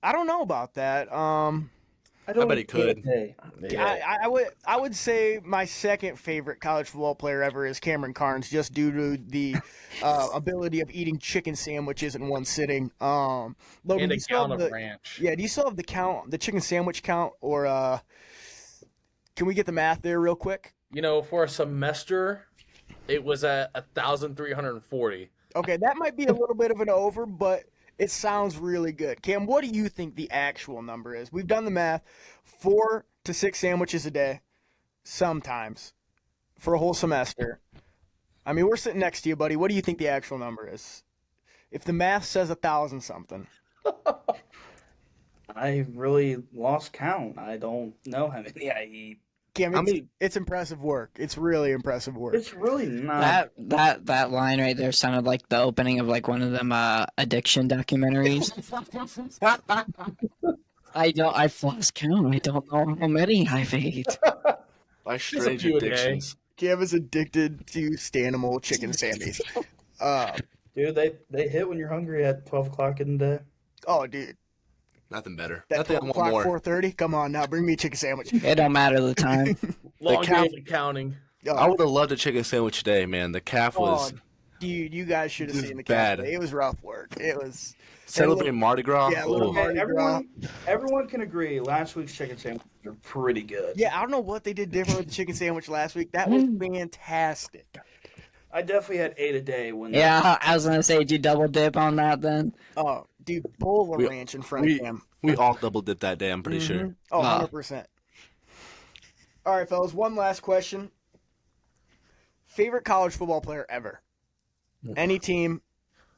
I don't know about that. I don't bet he could. I would say my second favorite college football player ever is Cameron Carnes, just due to the ability of eating chicken sandwiches in one sitting. Logan, And do a you still gallon have of the ranch. do you still have the count, the chicken sandwich count, or can we get the math there real quick? For a semester, it was at 1,340. Okay, that might be a little bit of an over, but it sounds really good. Cam, what do you think the actual number is? We've done the math. 4 to 6 sandwiches a day, sometimes, for a whole semester. I mean, we're sitting next to you, buddy. What do you think the actual number is? If the math says 1,000 something. I really lost count. I don't know how many I eat. Cam, I it's, mean- it's impressive work. It's really impressive work. It's really not. that line right there sounded like the opening of like one of them addiction documentaries. I've lost count. I don't know how many I've ate. By Just a strange few a day. addictions. Cam is addicted to Stanimal chicken sandies. Dude, they hit when you're hungry at 12 o'clock in the day. Oh, dude. Nothing better. That Nothing I 12 want o'clock, more. 4:30? Come on now, bring me a chicken sandwich. It don't matter the time. Long calf- game of counting. Oh, I would have loved a chicken sandwich today, man. The calf was Dude, you guys should have Just seen the bad. Capitol. It was rough work. It was Celebrating Mardi Gras. yeah, a little Oh. Mardi Gras. Everyone can agree last week's chicken sandwiches are pretty good. Yeah, I don't know what they did different with the chicken sandwich last week. That was fantastic. I definitely had 8 a day when Yeah, I was gonna say, did you double dip on that then? Oh, dude, bowl of We- ranch in front of him. We all double dipped that day, I'm pretty sure. Oh, Ah. 100%. All right, fellas, one last question. Favorite college football player ever? Any team,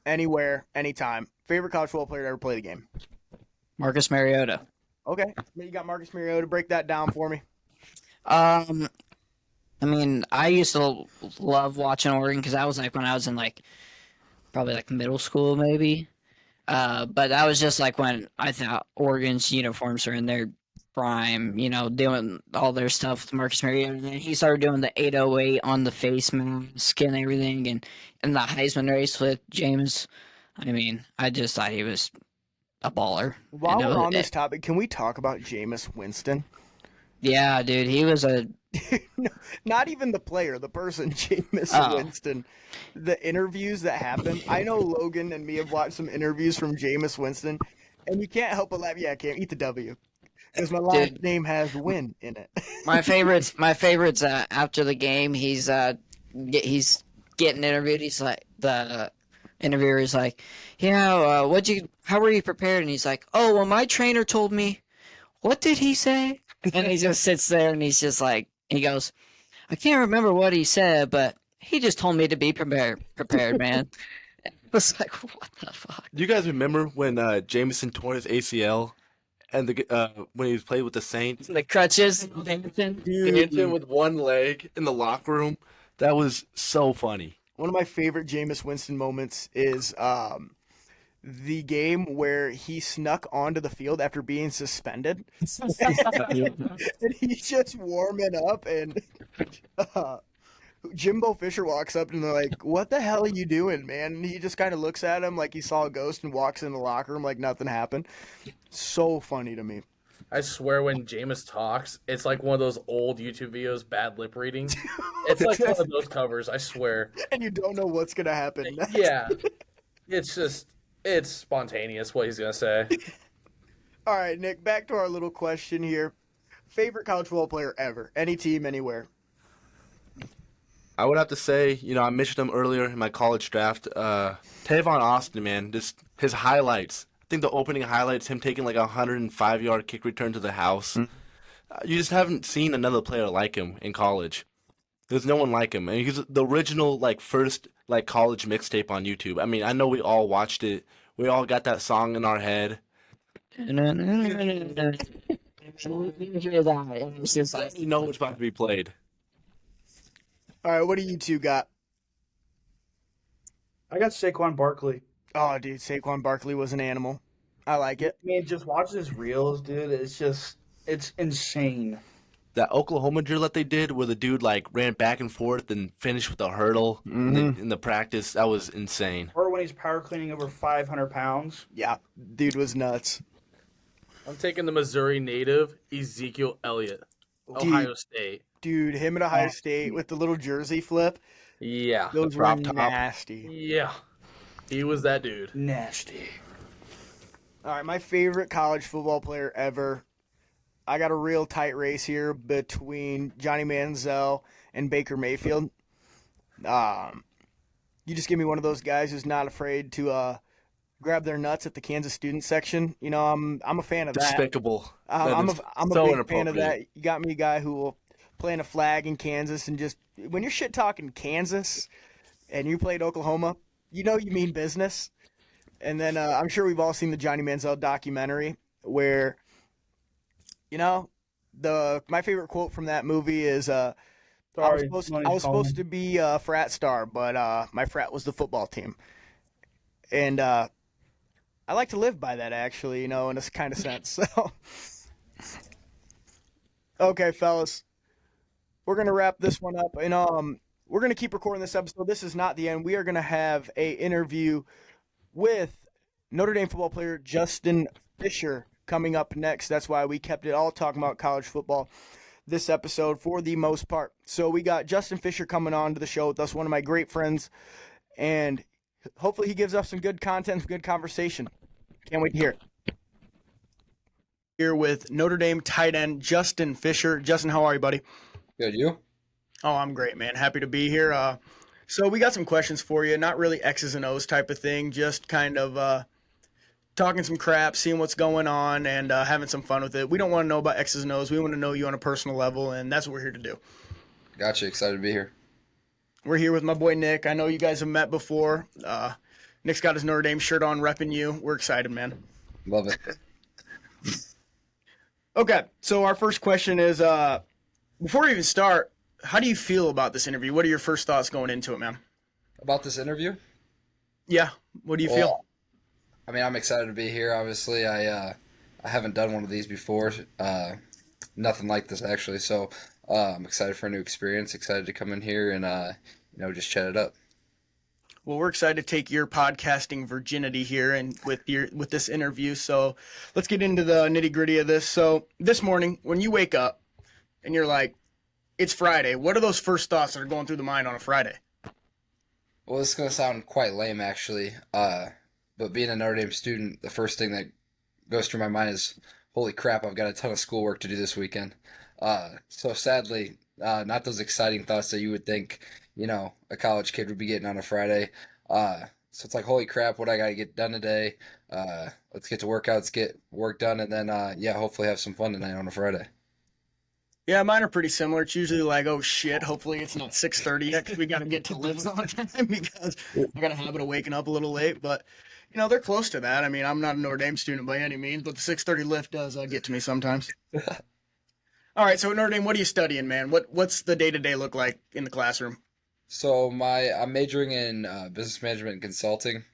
anywhere, anytime. Favorite college football player to ever play the game? Marcus Mariota. Okay. You got Marcus Mariota. Break that down for me. I mean, I used to love watching Oregon because that was like when I was in like probably like middle school maybe. But that was just like when I thought Oregon's uniforms were in their prime, doing all their stuff with Marcus Mariota. And then he started doing the 808 on the face mask and everything, and the Heisman race with James. I mean, I just thought he was a baller. While And we're on this topic, can we talk about Jameis Winston? yeah, dude, he was a No, not even the player, the person, Jameis Oh. Winston. The interviews that happen. I know Logan and me have watched some interviews from Jameis Winston, and you can't help but laugh. Yeah, I can't eat the W. Because my last Dude. name has win in it. my favorites. My favorites. After the game, he's getting interviewed. He's like the interviewer is like, yeah, how were you prepared? And he's like, oh, well, my trainer told me. What did he say? And he just sits there and he's just like, he goes, I can't remember what he said, but he just told me to be prepared, man. It was like, what the fuck? Do you guys remember when Jameson tore his ACL and when he was playing with the Saints? The crutches, dancing. Dancing with one leg in the locker room. That was so funny. One of my favorite Jameis Winston moments is the game where he snuck onto the field after being suspended. And he's just warming up, and Jimbo Fisher walks up and they're like, what the hell are you doing, man? And he just kind of looks at him like he saw a ghost and walks in the locker room like nothing happened. So funny to me. I swear when Jameis talks, it's like one of those old YouTube videos, bad lip reading. It's like one of those covers, I swear. And you don't know what's going to happen next. Yeah. It's spontaneous what he's going to say. All right, Nick, back to our little question here. Favorite college football player ever? Any team, anywhere? I would have to say, I mentioned him earlier in my college draft. Tavon Austin, man, just his highlights. I think the opening highlights, him taking like a 105-yard kick return to the house. You just haven't seen another player like him in college. There's no one like him. And he's the original, first, college mixtape on YouTube. I mean, I know we all watched it. We all got that song in our head. It's just like, You know what's about to be played. All right, what do you two got? I got Saquon Barkley. Oh, dude, Saquon Barkley was an animal. I like it. I mean, just watching his reels, dude. It's insane. That Oklahoma drill that they did where the dude, ran back and forth and finished with a hurdle in the practice, that was insane. Or when he's power cleaning over 500 pounds. Yeah, dude was nuts. I'm taking the Missouri native, Ezekiel Elliott, Ohio State. Dude, him at Ohio State with the little jersey flip, Yeah. those were prop top. nasty. Yeah. He was that dude. Nasty. All right, my favorite college football player ever. I got a real tight race here between Johnny Manziel and Baker Mayfield. You just give me one of those guys who's not afraid to grab their nuts at the Kansas student section. I'm a fan of that. Despicable. I'm That a is so big fan of that. inappropriate. You got me a guy who will plant a flag in Kansas and just when you're shit talking Kansas and you played Oklahoma, you mean business. And then I'm sure we've all seen the Johnny Manziel documentary where, my favorite quote from that movie is I was supposed to be a frat star, but my frat was the football team. And I like to live by that, actually, in a kind of sense. So, okay, fellas, we're gonna wrap this one up, and we're gonna keep recording this episode. This is not the end. We are gonna have a interview with Notre Dame football player Justin Fisher coming up next. That's why we kept it all talking about college football this episode for the most part. So we got Justin Fisher coming on to the show with us, one of my great friends. and hopefully he gives us some good content, some good conversation. Can't wait to hear it. Here with Notre Dame tight end Justin Fisher. Justin, how are you, buddy? Good, you? Oh, I'm great, man. Happy to be here. So we got some questions for you. Not really X's and O's type of thing, just kind of talking some crap, seeing what's going on, and having some fun with it. We don't want to know about X's and O's. We want to know you on a personal level, and that's what we're here to do. Gotcha. Excited to be here. We're here with my boy Nick. I know you guys have met before. Nick's got his Notre Dame shirt on, repping you. We're excited, man. Love it. Okay, so our first question is, before we even start, how do you feel about this interview? What are your first thoughts going into it, man? About this interview? Yeah, what do you feel? I mean, I'm excited to be here. Obviously, I haven't done one of these before. Nothing like this, actually. So I'm excited for a new experience. Excited to come in here and just chat it up. Well, we're excited to take your podcasting virginity here and with this interview. So let's get into the nitty gritty of this. So this morning, when you wake up and you're like, it's Friday, what are those first thoughts that are going through the mind on a Friday? Well, this is going to sound quite lame, actually. But being a Notre Dame student, the first thing that goes through my mind is, holy crap, I've got a ton of schoolwork to do this weekend. So sadly, not those exciting thoughts that you would think, a college kid would be getting on a Friday. So it's like, holy crap, what I got to get done today. Let's get to work out, let's get work done, and then, hopefully have some fun tonight on a Friday. Yeah, mine are pretty similar. It's usually like, oh shit, hopefully it's not 6:30 yet because we got to get to Lives on time because I got a habit of waking up a little late. But, they're close to that. I mean, I'm not a Notre Dame student by any means, but the 6:30 lift does get to me sometimes. All right, so at Notre Dame, what are you studying, man? What's the day-to-day look like in the classroom? So I'm majoring in business management and consulting.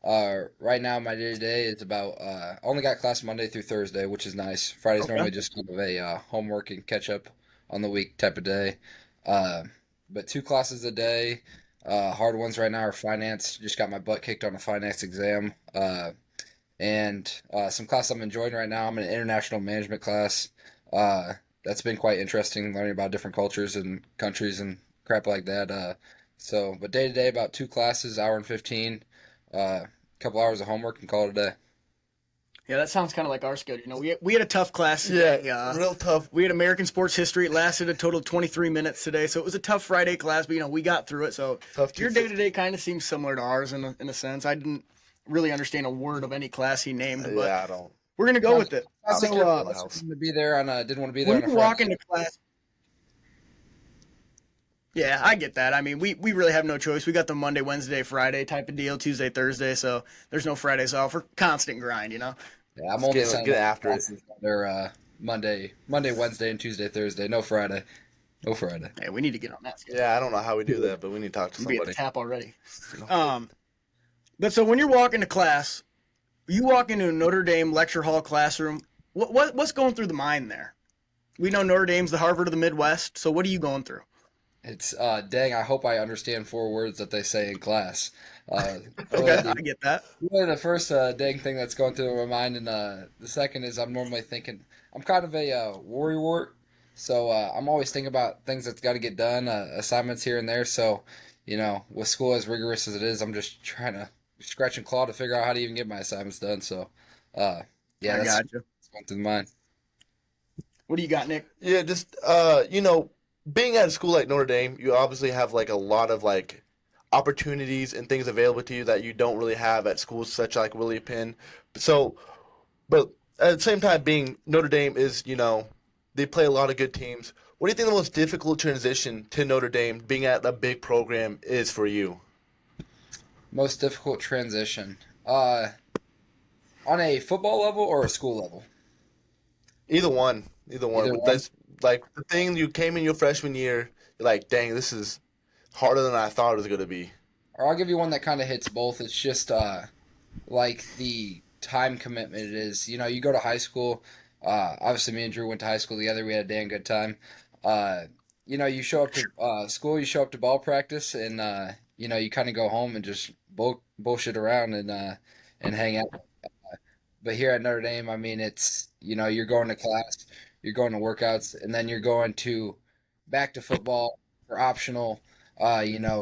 Right now, my day-to-day is about I only got class Monday through Thursday, which is nice. Friday's Okay. normally just kind of a homework and catch up on the week type of day. But 2 classes a day. Hard ones right now are finance. Just got my butt kicked on a finance exam. And some class I'm enjoying right now. I'm in an international management class. That's been quite interesting, learning about different cultures and countries and crap like that. But day to day, about 2 classes, hour and 15. Couple hours of homework and call it a day. Yeah, that sounds kind of like our schedule. We had a tough class today. Real tough. We had American sports history. It lasted a total of 23 minutes today, so it was a tough Friday class. But we got through it. So Tough your day to day kind of seems similar to ours in a sense. I didn't really understand a word of any class he named, but Yeah, I don't. we're gonna go with it. I So didn't want to be there didn't want to be there when on a you walk Friday. into class, yeah, I get that. I mean, we really have no choice. We got the Monday, Wednesday, Friday type of deal, Tuesday, Thursday. So there's no Fridays off. We're constant grind. Yeah, I'm Just only get signing up after it. classes that are Monday, Wednesday, and Tuesday, Thursday. No Friday. No Friday. Hey, we need to get on that schedule. Yeah, I don't know how we do that, but we need to talk to We'll be at the somebody. tap already. But so when you're walking to class, you walk into a Notre Dame lecture hall classroom. What's going through the mind there? We know Notre Dame's the Harvard of the Midwest. So what are you going through? It's dang. I hope I understand 4 words that they say in class. Okay, I get that. Really the first dang thing that's going through my mind, and the second is I'm normally thinking I'm kind of a worrywart, so I'm always thinking about things that's got to get done, assignments here and there. So, with school as rigorous as it is, I'm just trying to scratch and claw to figure out how to even get my assignments done. So, I that's got you. going through my mind. What do you got, Nick? Yeah, just being at a school like Notre Dame, you obviously have like a lot of like opportunities and things available to you that you don't really have at schools such like Willie Penn. So, but at the same time, being Notre Dame is, they play a lot of good teams. What do you think the most difficult transition to Notre Dame, being at a big program, is for you? Most difficult transition. On a football level or a school level? Either one. Either one. Either one. That's like the thing you came in your freshman year, you're like, dang, this is harder than I thought it was going to be. Or I'll give you one that kind of hits both. It's just like the time commitment it is. You go to high school. Obviously, me and Drew went to high school together. We had a damn good time. You show up to school, you show up to ball practice, and you kind of go home and just bullshit around and hang out. But here at Notre Dame, I mean, it's you're going to class, you're going to workouts, and then you're going to back to football for optional,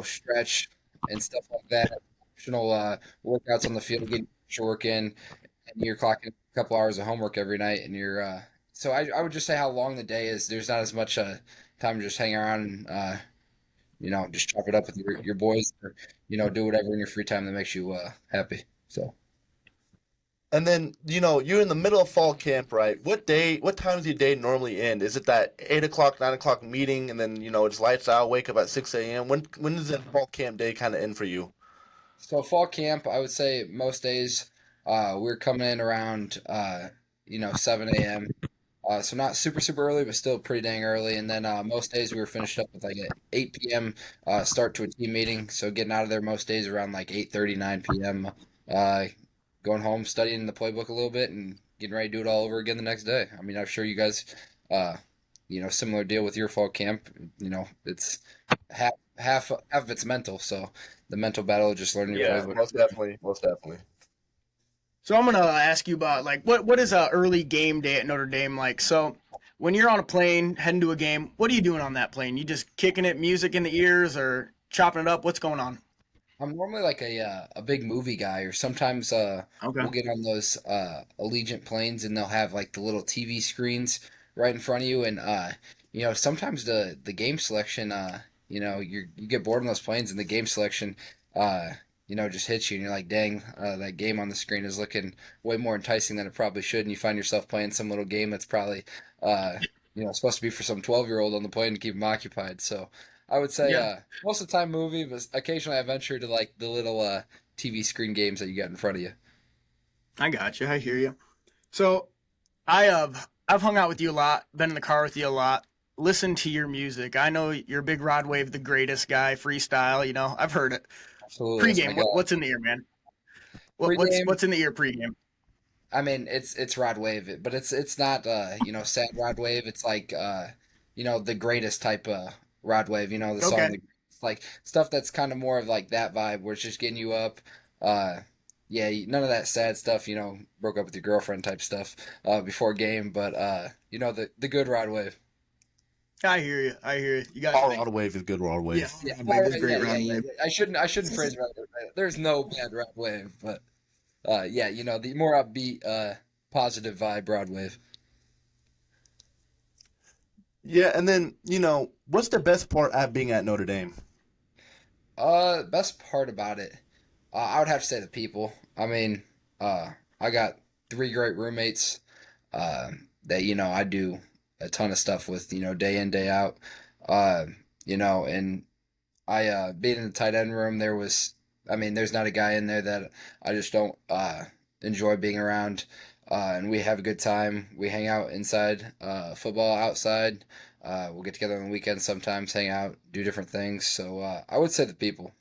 stretch, and stuff like that. Optional workouts on the field, getting your work in, and you're clocking a couple hours of homework every night, and you're so I would just say how long the day is. There's not as much time to just hang around and just chop it up with your boys, or do whatever in your free time that makes you happy. So. And then, you're in the middle of fall camp, right? What time does your day normally end? Is it that 8 o'clock, 9 o'clock meeting, and then, it's lights out, wake up at 6 a.m.? When does that fall camp day kind of end for you? So fall camp, I would say most days we're coming in around 7 a.m. So not super super early, but still pretty dang early. And then most days we were finished up with like an 8 p.m. Start to a team meeting. So getting out of there most days around like 8:30, 9 p.m. Going home, studying the playbook a little bit, and getting ready to do it all over again the next day. I mean, I'm sure you guys, similar deal with your fall camp. It's half of it's mental. So the mental battle of just learning your Yeah, playbook. most definitely, most definitely. So I'm gonna ask you about like what is a early game day at Notre Dame like? So when you're on a plane heading to a game, what are you doing on that plane? You just kicking it, music in the ears, or chopping it up? What's going on? I'm normally like a big movie guy, or sometimes Okay. we'll get on those Allegiant planes and they'll have like the little TV screens right in front of you, and sometimes the game selection, you get bored on those planes and the game selection, just hits you and you're like, dang, that game on the screen is looking way more enticing than it probably should, and you find yourself playing some little game that's probably uh, supposed to be for some 12-year-old on the plane to keep them occupied. So. I would say Yeah, most of the time movie, but occasionally I venture to like the little TV screen games that you got in front of you. I got you. I hear you. So I've hung out with you a lot, been in the car with you a lot, listened to your music. I know you're a big Rod Wave, the greatest guy, freestyle. I've heard it. Absolutely, that's my Pregame, guy. what's in the ear, man? Pre-game, What's in the ear pregame? I mean it's Rod Wave, but it's not sad Rod Wave. It's like the greatest type of Rod Wave. The song, Okay. it's like stuff that's kind of more of like that vibe where it's just getting you up. Uh, yeah, none of that sad stuff. Broke up with your girlfriend type stuff before game, but the good Rod Wave. I hear you. I hear you. You got All Rod Wave is good Rod yeah. Wave. Yeah, Rod Wave is great. yeah, Rod yeah. Wave. I shouldn't phrase Rod Wave. There's no bad Rod Wave, but yeah, the more upbeat, positive vibe Rod Wave. Yeah, and then, what's the best part at being at Notre Dame? Best part about it, I would have to say the people. I mean, I got three great roommates, that I do a ton of stuff with, day in day out, uh, and I being in the tight end room, there's not a guy in there that I just don't enjoy being around. And we have a good time. We hang out inside, football outside. We'll get together on the weekends sometimes, hang out, do different things. So I would say the people.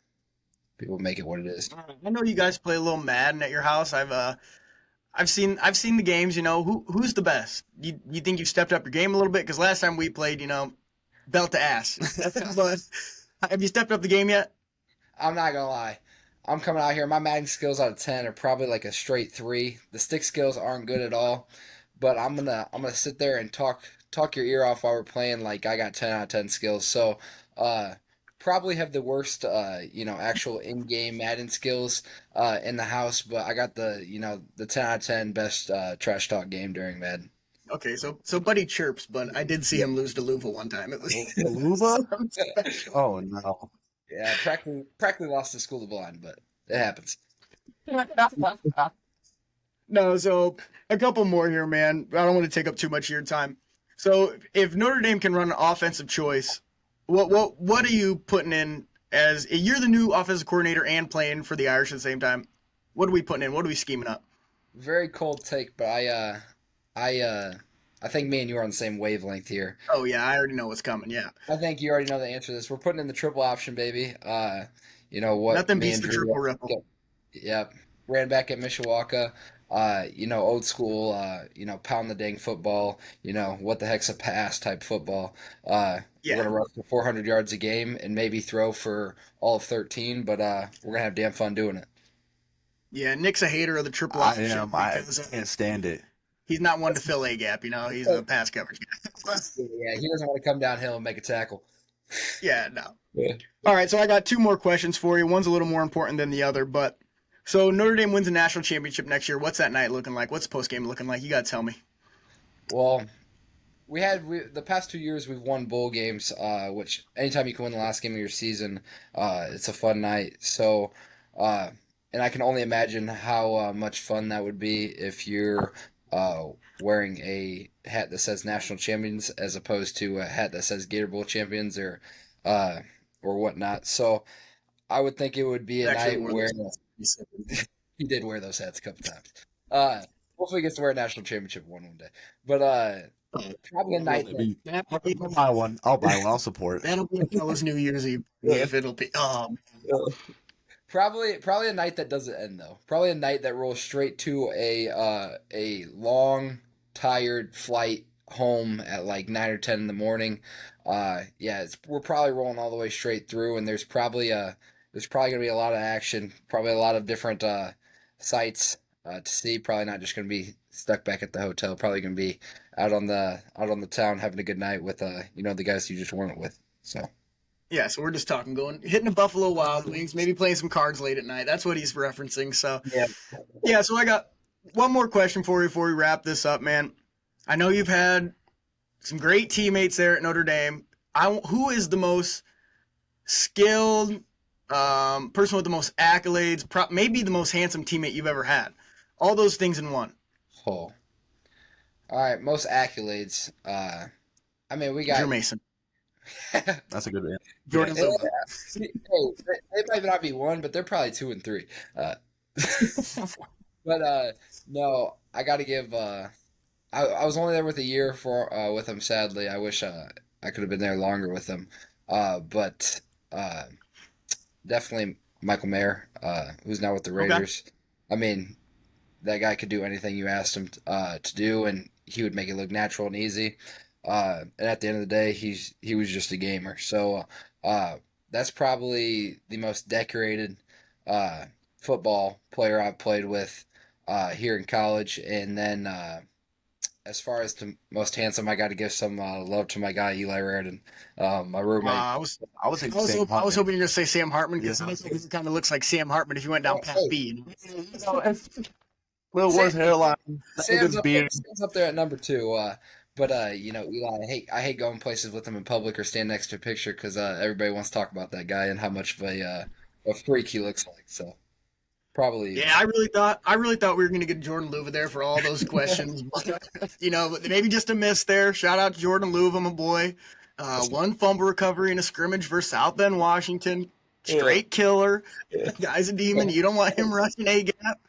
People make it what it is. I know you guys play a little Madden at your house. I've seen the games. Who's the best? You think you've stepped up your game a little bit? Because last time we played, belt to ass. But have you stepped up the game yet? I'm not gonna lie. I'm coming out here. My Madden skills out of 10 are probably like a straight 3. The stick skills aren't good at all, but I'm gonna sit there and talk your ear off while we're playing. Like I got 10 out of 10 skills. So uh, probably have the worst actual in-game Madden skills in the house, but I got the 10 out of 10 best trash talk game during Madden. Okay, so Buddy chirps, but I did see Yeah, him lose to Louisville one time. It was Louva? something special. Oh, no. yeah. Practically lost the school to blind, but it happens. No, so a couple more here, man. I don't want to take up too much of your time. So if Notre Dame can run an offensive choice, what are you putting in as you're the new offensive coordinator and playing for the Irish at the same time? What are we putting in? What are we scheming up? Very cold take, but I think me and you are on the same wavelength here. Oh yeah, I already know what's coming. Yeah, I think you already know the answer to this. We're putting in the triple option, baby. What nothing me beats and the Drew, triple ripple. yep, ran back at Mishawaka. Old school. Pound the dang football. What the heck's a pass type football. We're Yeah, gonna run for 400 yards a game and maybe throw for all of 13, but we're gonna have damn fun doing it. yeah. Nick's a hater of the triple I option am. I because can't stand it. he's not one to fill a gap. He's a pass coverage guy. Yeah, he doesn't want to come downhill and make a tackle. Yeah, no. Yeah. All right, so I got two more questions for you. One's a little more important than the other, but so Notre Dame wins a national championship next year. What's that night looking like? What's the post game looking like? You got to tell me. Well, the past 2 years we've won bowl games, which anytime you can win the last game of your season, it's a fun night. So, uh, and I can only imagine how much fun that would be if you're uh, wearing a hat that says National Champions as opposed to a hat that says Gator Bowl Champions uh, or whatnot. So I would think it would be a Actually night wore where those. he did wear those hats a couple times. Hopefully he gets to wear a national championship one day. But probably a night that I'll buy one. I'll buy one. I'll support. That'll be a fella's New Year's Eve. If it'll be. probably a night that doesn't end though. Probably a night that rolls straight to a long, tired flight home at like 9 or 10 in the morning. We're probably rolling all the way straight through, and there's probably gonna be a lot of action. Probably a lot of different sights to see. Probably not just gonna be stuck back at the hotel. Probably gonna be out on the town having a good night with the guys you just went with. So. Yeah, so we're just hitting a Buffalo Wild Wings, maybe playing some cards late at night. That's what he's referencing. So, yeah. So I got one more question for you before we wrap this up, man. I know you've had some great teammates there at Notre Dame. Who is the most skilled person with the most accolades? Maybe the most handsome teammate you've ever had. All those things in one. Oh. All right, most accolades. I mean, we got Drew Mason. That's a good answer. Jordan Silva. Hey, they might not be one, but they're probably 2 and 3. But no, I got to give. I was only there with a year with him. Sadly, I wish I could have been there longer with him. But definitely Michael Mayer, who's now with the Raiders. Okay. I mean, that guy could do anything you asked him to do, and he would make it look natural and easy. And at the end of the day, he was just a gamer. So that's probably the most decorated football player I've played with here in college. And then as far as the most handsome, I got to give some love to my guy Eli Raridan, my roommate. I was hoping you were going to say Sam Hartman because it kind of looks like Sam Hartman if you went down Pat B. Little worse hairline. Sam's up there at number 2. But Eli, I hate going places with him in public or stand next to a picture because everybody wants to talk about that guy and how much of a freak he looks like. So probably. Yeah, I really thought we were going to get Jordan Luva there for all those questions. But maybe just a miss there. Shout out to Jordan Luva, my boy. One fumble recovery in a scrimmage versus South Bend, Washington. Straight killer. Yeah. Guy's a demon. You don't want him rushing A gap.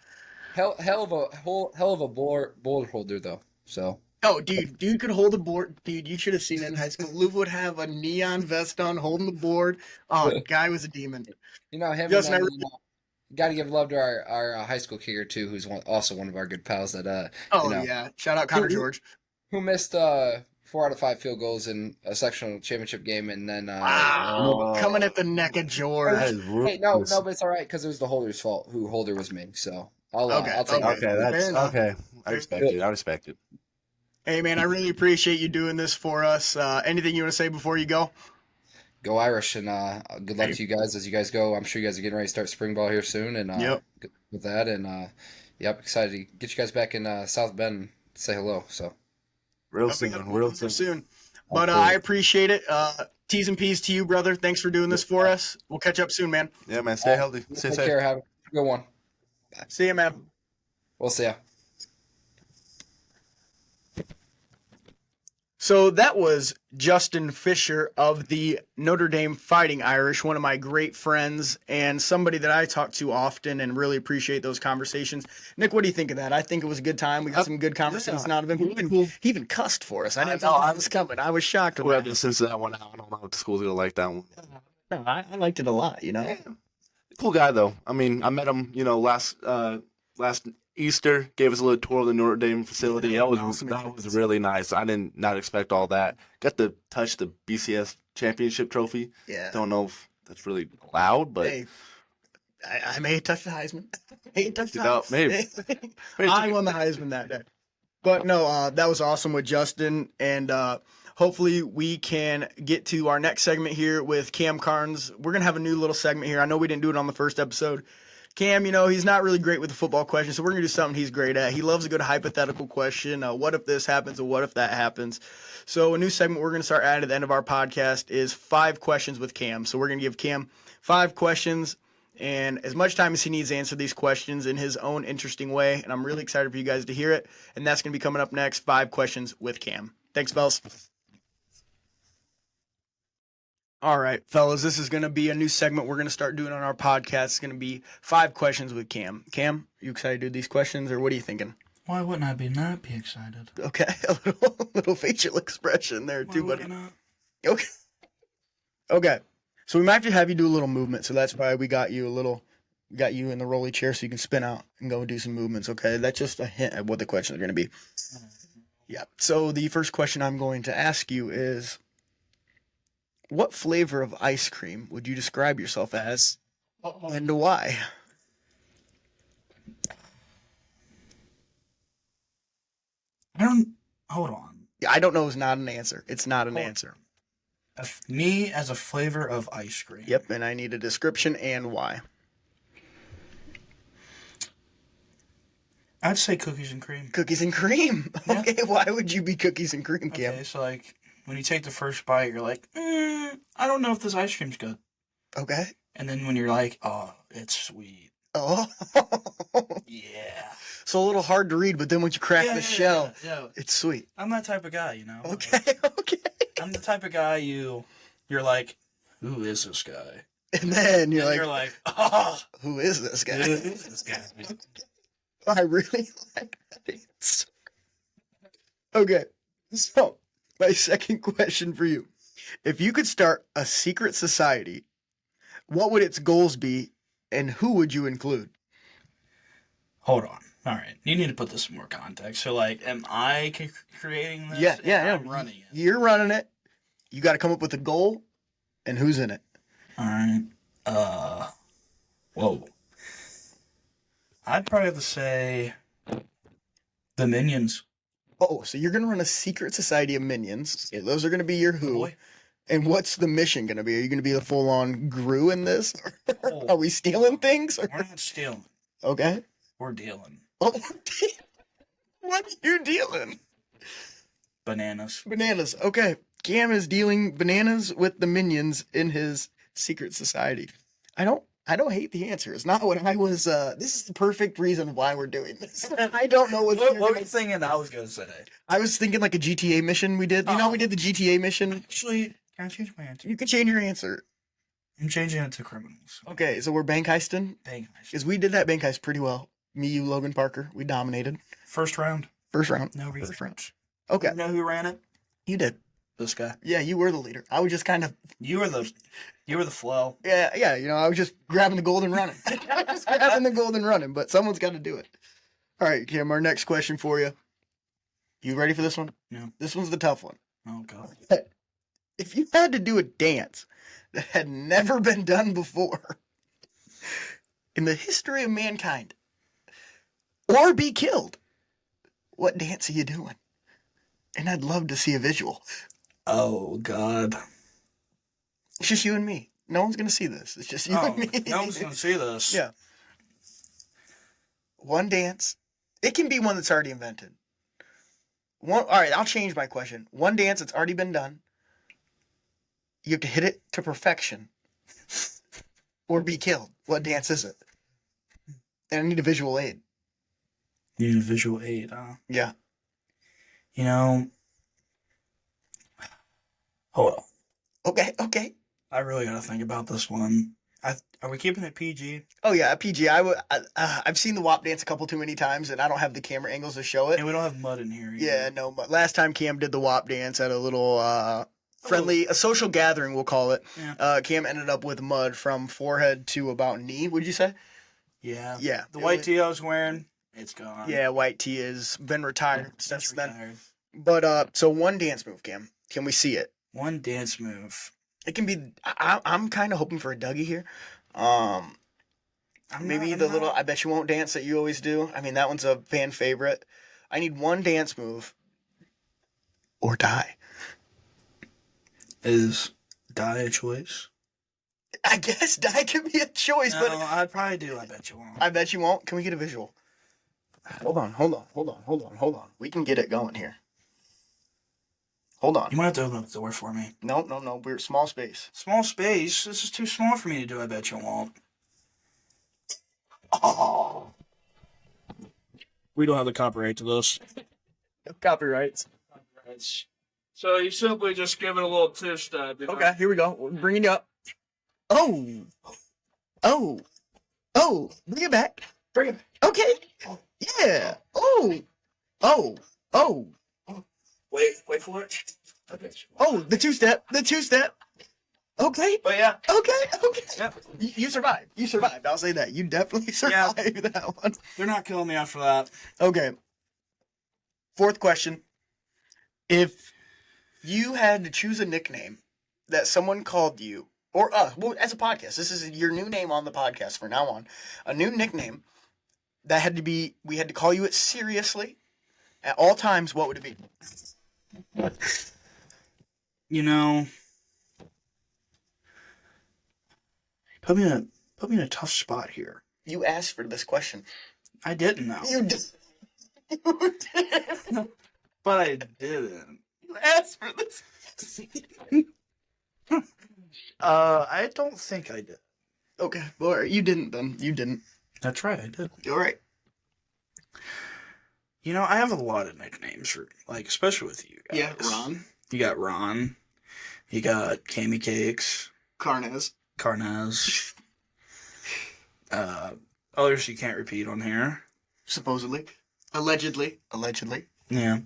Hell of a boulder holder though. So. Oh, dude could hold a board. Dude, you should have seen it in high school. Luva would have a neon vest on, holding the board. Oh, guy was a demon. Him. Got to give love to our high school kicker too, who's also one of our good pals. That yeah, shout out Connor George, who missed 4 out of 5 field goals in a sectional championship game, and then coming at the neck of George. Hey, no, but it's all right because it was the holder's fault. Holder was me, so I'll take it. Okay. I respect it. Hey, man, I really appreciate you doing this for us. Anything you want to say before you go? Go Irish, and good luck to you guys as you guys go. I'm sure you guys are getting ready to start spring ball here soon, and good with that. And excited to get you guys back in South Bend and say hello. So real soon. But I appreciate it. T's and P's to you, brother. Thanks for doing this for us. We'll catch up soon, man. Yeah, man. Stay healthy. Stay safe. Take care. Have a good one. Bye. See you, man. We'll see ya. So that was Justin Fisher of the Notre Dame Fighting Irish, one of my great friends and somebody that I talk to often and really appreciate those conversations. Nick, what do you think of that? I think it was a good time. We got some good conversations out of him. He even cussed for us. I didn't know I was coming. I was shocked. Since that one out, I don't know if the school's going to like that one. No, I liked it a lot, Yeah. Cool guy, though. I mean, I met him, last Easter, gave us a little tour of the Notre Dame facility. That was really nice. I did not expect all that. Got to touch the BCS championship trophy. Yeah. Don't know if that's really allowed, but hey, I may have touched the Heisman. Maybe. Maybe. I won the Heisman that day. But no, that was awesome with Justin, and hopefully we can get to our next segment here with Cam Carnes. We're going to have a new little segment here. I know we didn't do it on the first episode. Cam, he's not really great with the football question, so we're going to do something he's great at. He loves a good hypothetical question. What if this happens or what if that happens? So a new segment we're going to start adding at the end of our podcast is 5 questions with Cam. So we're going to give Cam 5 questions and as much time as he needs to answer these questions in his own interesting way. And I'm really excited for you guys to hear it. And that's going to be coming up next, 5 questions with Cam. Thanks, fellas. All right, fellas, this is going to be a new segment we're going to start doing on our podcast. It's going to be 5 questions with Cam. Cam, you excited to do these questions, or what are you thinking? Why wouldn't I be not be excited? Okay, a little facial expression there too, buddy. Okay. Okay. So we might have to have you do a little movement, so that's why we got you in the rolly chair so you can spin out and go do some movements, okay? That's just a hint at what the questions are going to be. Yeah. So the first question I'm going to ask you is, what flavor of ice cream would you describe yourself as, and why? Hold on. I don't know is not an answer. It's not an answer. Me as a flavor of ice cream. Yep, and I need a description and why. I'd say cookies and cream. Cookies and cream. Yeah. Okay, why would you be cookies and cream, Cam? Okay, so like when you take the first bite, you're like, I don't know if this ice cream's good. Okay. And then when you're like, oh, it's sweet. Oh. Yeah. So a little hard to read, but then once you crack the shell, yeah. it's sweet. I'm that type of guy, you know. Okay, okay. I'm the type of guy you're like, who is this guy? And then you're like, oh, who is this guy? who is this guy? I really like that answer. Okay, so my second question for you. If you could start a secret society, what would its goals be, and who would you include? Hold on. All right. You need to put this in more context. So, like, am I creating this? Yeah. I'm running it. You're running it. You got to come up with a goal, and who's in it. All right. Whoa. I'd probably have to say the Minions. Oh, so you're going to run a secret society of minions. Okay, those are going to be your who. Boy. And what's the mission going to be? Are you going to be the full-on Gru in this? Oh. Are we stealing things? We're not stealing. Okay. We're dealing. Oh, what are you dealing? Bananas. Bananas. Okay. Cam is dealing bananas with the minions in his secret society. I don't hate the answer. It's not what I was. This is the perfect reason why we're doing this. I don't know what. What were you thinking I was going to say? I was thinking like a GTA mission we did. You know, we did the GTA mission. Actually, can I change my answer? You can change your answer. I'm changing it to criminals. Okay, so we're bank heisting. Bank heist. Because we did that bank heist pretty well. Me, you, Logan Parker. We dominated. First round. First round. No First round. refunds. Okay. You know who ran it? You did. This guy. Yeah, you were the leader. I was just kind of. You were the flow. Yeah. I was just grabbing the gold and running. But someone's got to do it. All right, Kim, our next question for you. You ready for this one? Yeah. This one's the tough one. Oh, God. If you had to do a dance that had never been done before in the history of mankind, or be killed, what dance are you doing? And I'd love to see a visual. Oh, God. It's just you and me. No one's going to see this. It's just you and me. No one's going to see this. Yeah. One dance. It can be one that's already invented. All right, I'll change my question. One dance that's already been done. You have to hit it to perfection. Or be killed. What dance is it? And I need a visual aid. You need a visual aid, huh? Yeah. You know. Hold on. Okay. I really got to think about this one. Are we keeping it PG? Oh yeah, PG. I've seen the WAP dance a couple too many times, and I don't have the camera angles to show it. And we don't have mud in here either. Yeah, no. But last time Cam did the WAP dance at a little a social gathering, we'll call it. Yeah. Cam ended up with mud from forehead to about knee. Would you say? Yeah. Yeah. The white tee I was wearing, it's gone. Yeah, white tee has been retired since then. Retired. But so one dance move, Cam. Can we see it? One dance move. It can be. I'm kind of hoping for a Dougie here. Maybe the little I bet you won't dance that you always do. I mean, that one's a fan favorite. I need one dance move or die. Is die a choice? I guess die can be a choice, No, but I'd probably do. I bet you won't. I bet you won't. Can we get a visual? Hold on. We can get it going here. Hold on. You might have to open up the door for me. No. We're small space. Small space. This is too small for me to do. I bet you won't. Oh. We don't have the copyright to this. Copyrights. So you simply just give it a little two-step. Okay, here we go. We're bringing you up. Oh. Bring it back. Okay. Yeah. Oh. Wait for it. Okay. Oh, the two-step. Okay. But yeah. Okay. Yep. You survived. I'll say that. You definitely survived that one. They're not killing me after that. Okay. Fourth question. If you had to choose a nickname that someone called you, or well, as a podcast, this is your new name on the podcast from now on, a new nickname that had to be, we had to call you it seriously at all times, what would it be? You know, put me in a tough spot here. You asked for this question. I didn't know. You did. You did. But I didn't. You asked for this. I don't think I did. Okay. Well, you didn't then. You didn't. That's right, I did. All right. You know, I have a lot of nicknames for, like, especially with you guys. Yeah, Ron. You got Ron. You got Cammy Cakes. Carnez. Carnez. Others you can't repeat on here. Supposedly. Allegedly. Yeah.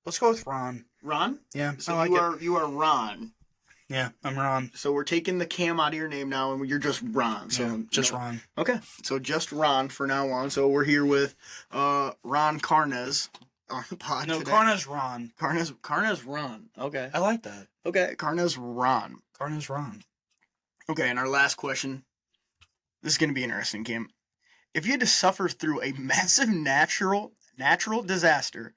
Let's go with Ron. Ron? Yeah, So I like you are Ron. Yeah, I'm Ron. So we're taking the Cam out of your name now, and you're just Ron. So Yeah, just Ron. Okay, so just Ron for now on. So we're here with Ron Carnez on the pod No, today. Carnez Ron. Carnez Ron. Okay. I like that. Okay, Carnez Ron. Carnez Ron. Okay, and our last question. This is going to be interesting, Cam. If you had to suffer through a massive natural disaster,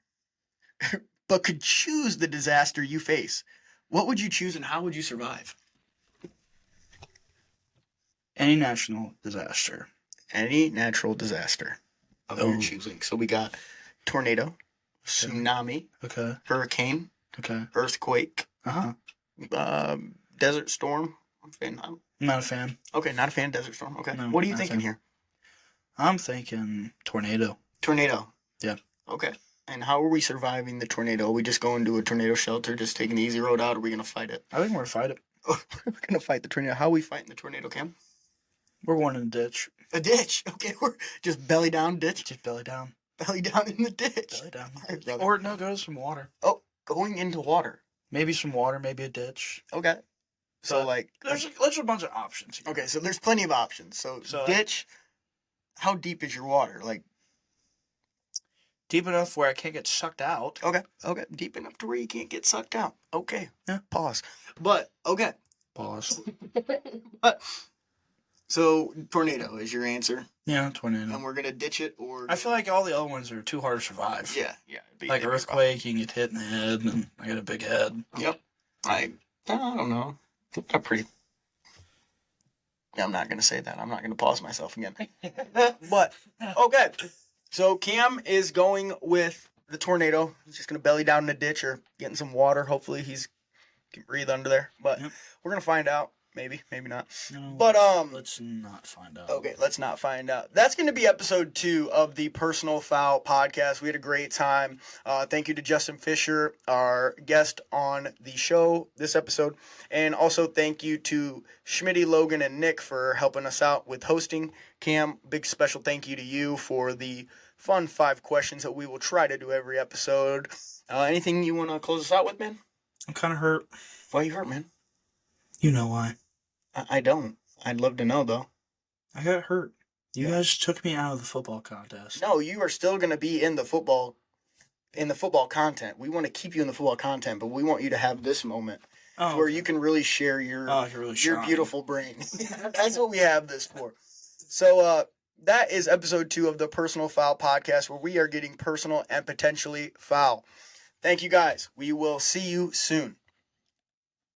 but could choose the disaster you face, what would you choose and how would you survive? Any national disaster. Any natural disaster of your Oh. choosing. So we got tornado, tsunami, Okay. hurricane, Okay. earthquake, Uh-huh. desert storm. I'm not a fan. Okay, not a fan. Desert storm. Okay. No, What are you not a thinking fan. here? I'm thinking tornado. Tornado. Yeah. Okay. And how are we surviving the tornado? Are we just going to a tornado shelter, just taking the easy road out? Or are we going to fight it? I think we're going to fight it. We're going to fight the tornado. How are we fighting the tornado, Cam? We're going in the ditch. A ditch. Okay, we're just belly down ditch. Just belly down. Belly down in the ditch. Belly down. All right, brother. Or, no, go to some water. Oh, going into water. Maybe some water, maybe a ditch. Okay. So, But like... There's a bunch of options here. Okay, so there's plenty of options. So ditch, how deep is your water? Like, Deep enough where I can't get sucked out. okay, deep enough to where you can't get sucked out. Okay, Yeah. Pause. But okay, Pause. but so tornado is your answer, Yeah, tornado. and we're gonna ditch it, or I feel like all the other ones are too hard to survive. yeah, Like earthquake, you can get hit in the head, and I got a big head. Yep. I don't know. I'm pretty. Yeah, I'm not gonna say that. I'm not gonna pause myself again. But okay. So Cam is going with the tornado. He's just gonna belly down in a ditch or getting some water. Hopefully he can breathe under there. But Yep. we're gonna find out. Maybe not. No, But let's not find out. okay, let's not find out. That's going to be episode 2 of the Personal Foul podcast. We had a great time. Thank you to Justin Fisher, our guest on the show this episode. And also thank you to Schmitty, Logan, and Nick for helping us out with hosting. Cam, big special thank you to you for the fun 5 questions that we will try to do every episode. Anything you want to close us out with, man? I'm kind of hurt. Why you hurt, man? You know why. I don't. I'd love to know, though. I got hurt. You Yeah. guys took me out of the football contest. No, you are still going to be in the football content. We want to keep you in the football content, but we want you to have this moment Oh, where you can really share your you're really your shy. beautiful brain. That's what we have this for. So that is episode 2 of the Personal Foul podcast, where we are getting personal and potentially foul. Thank you guys. We will see you soon.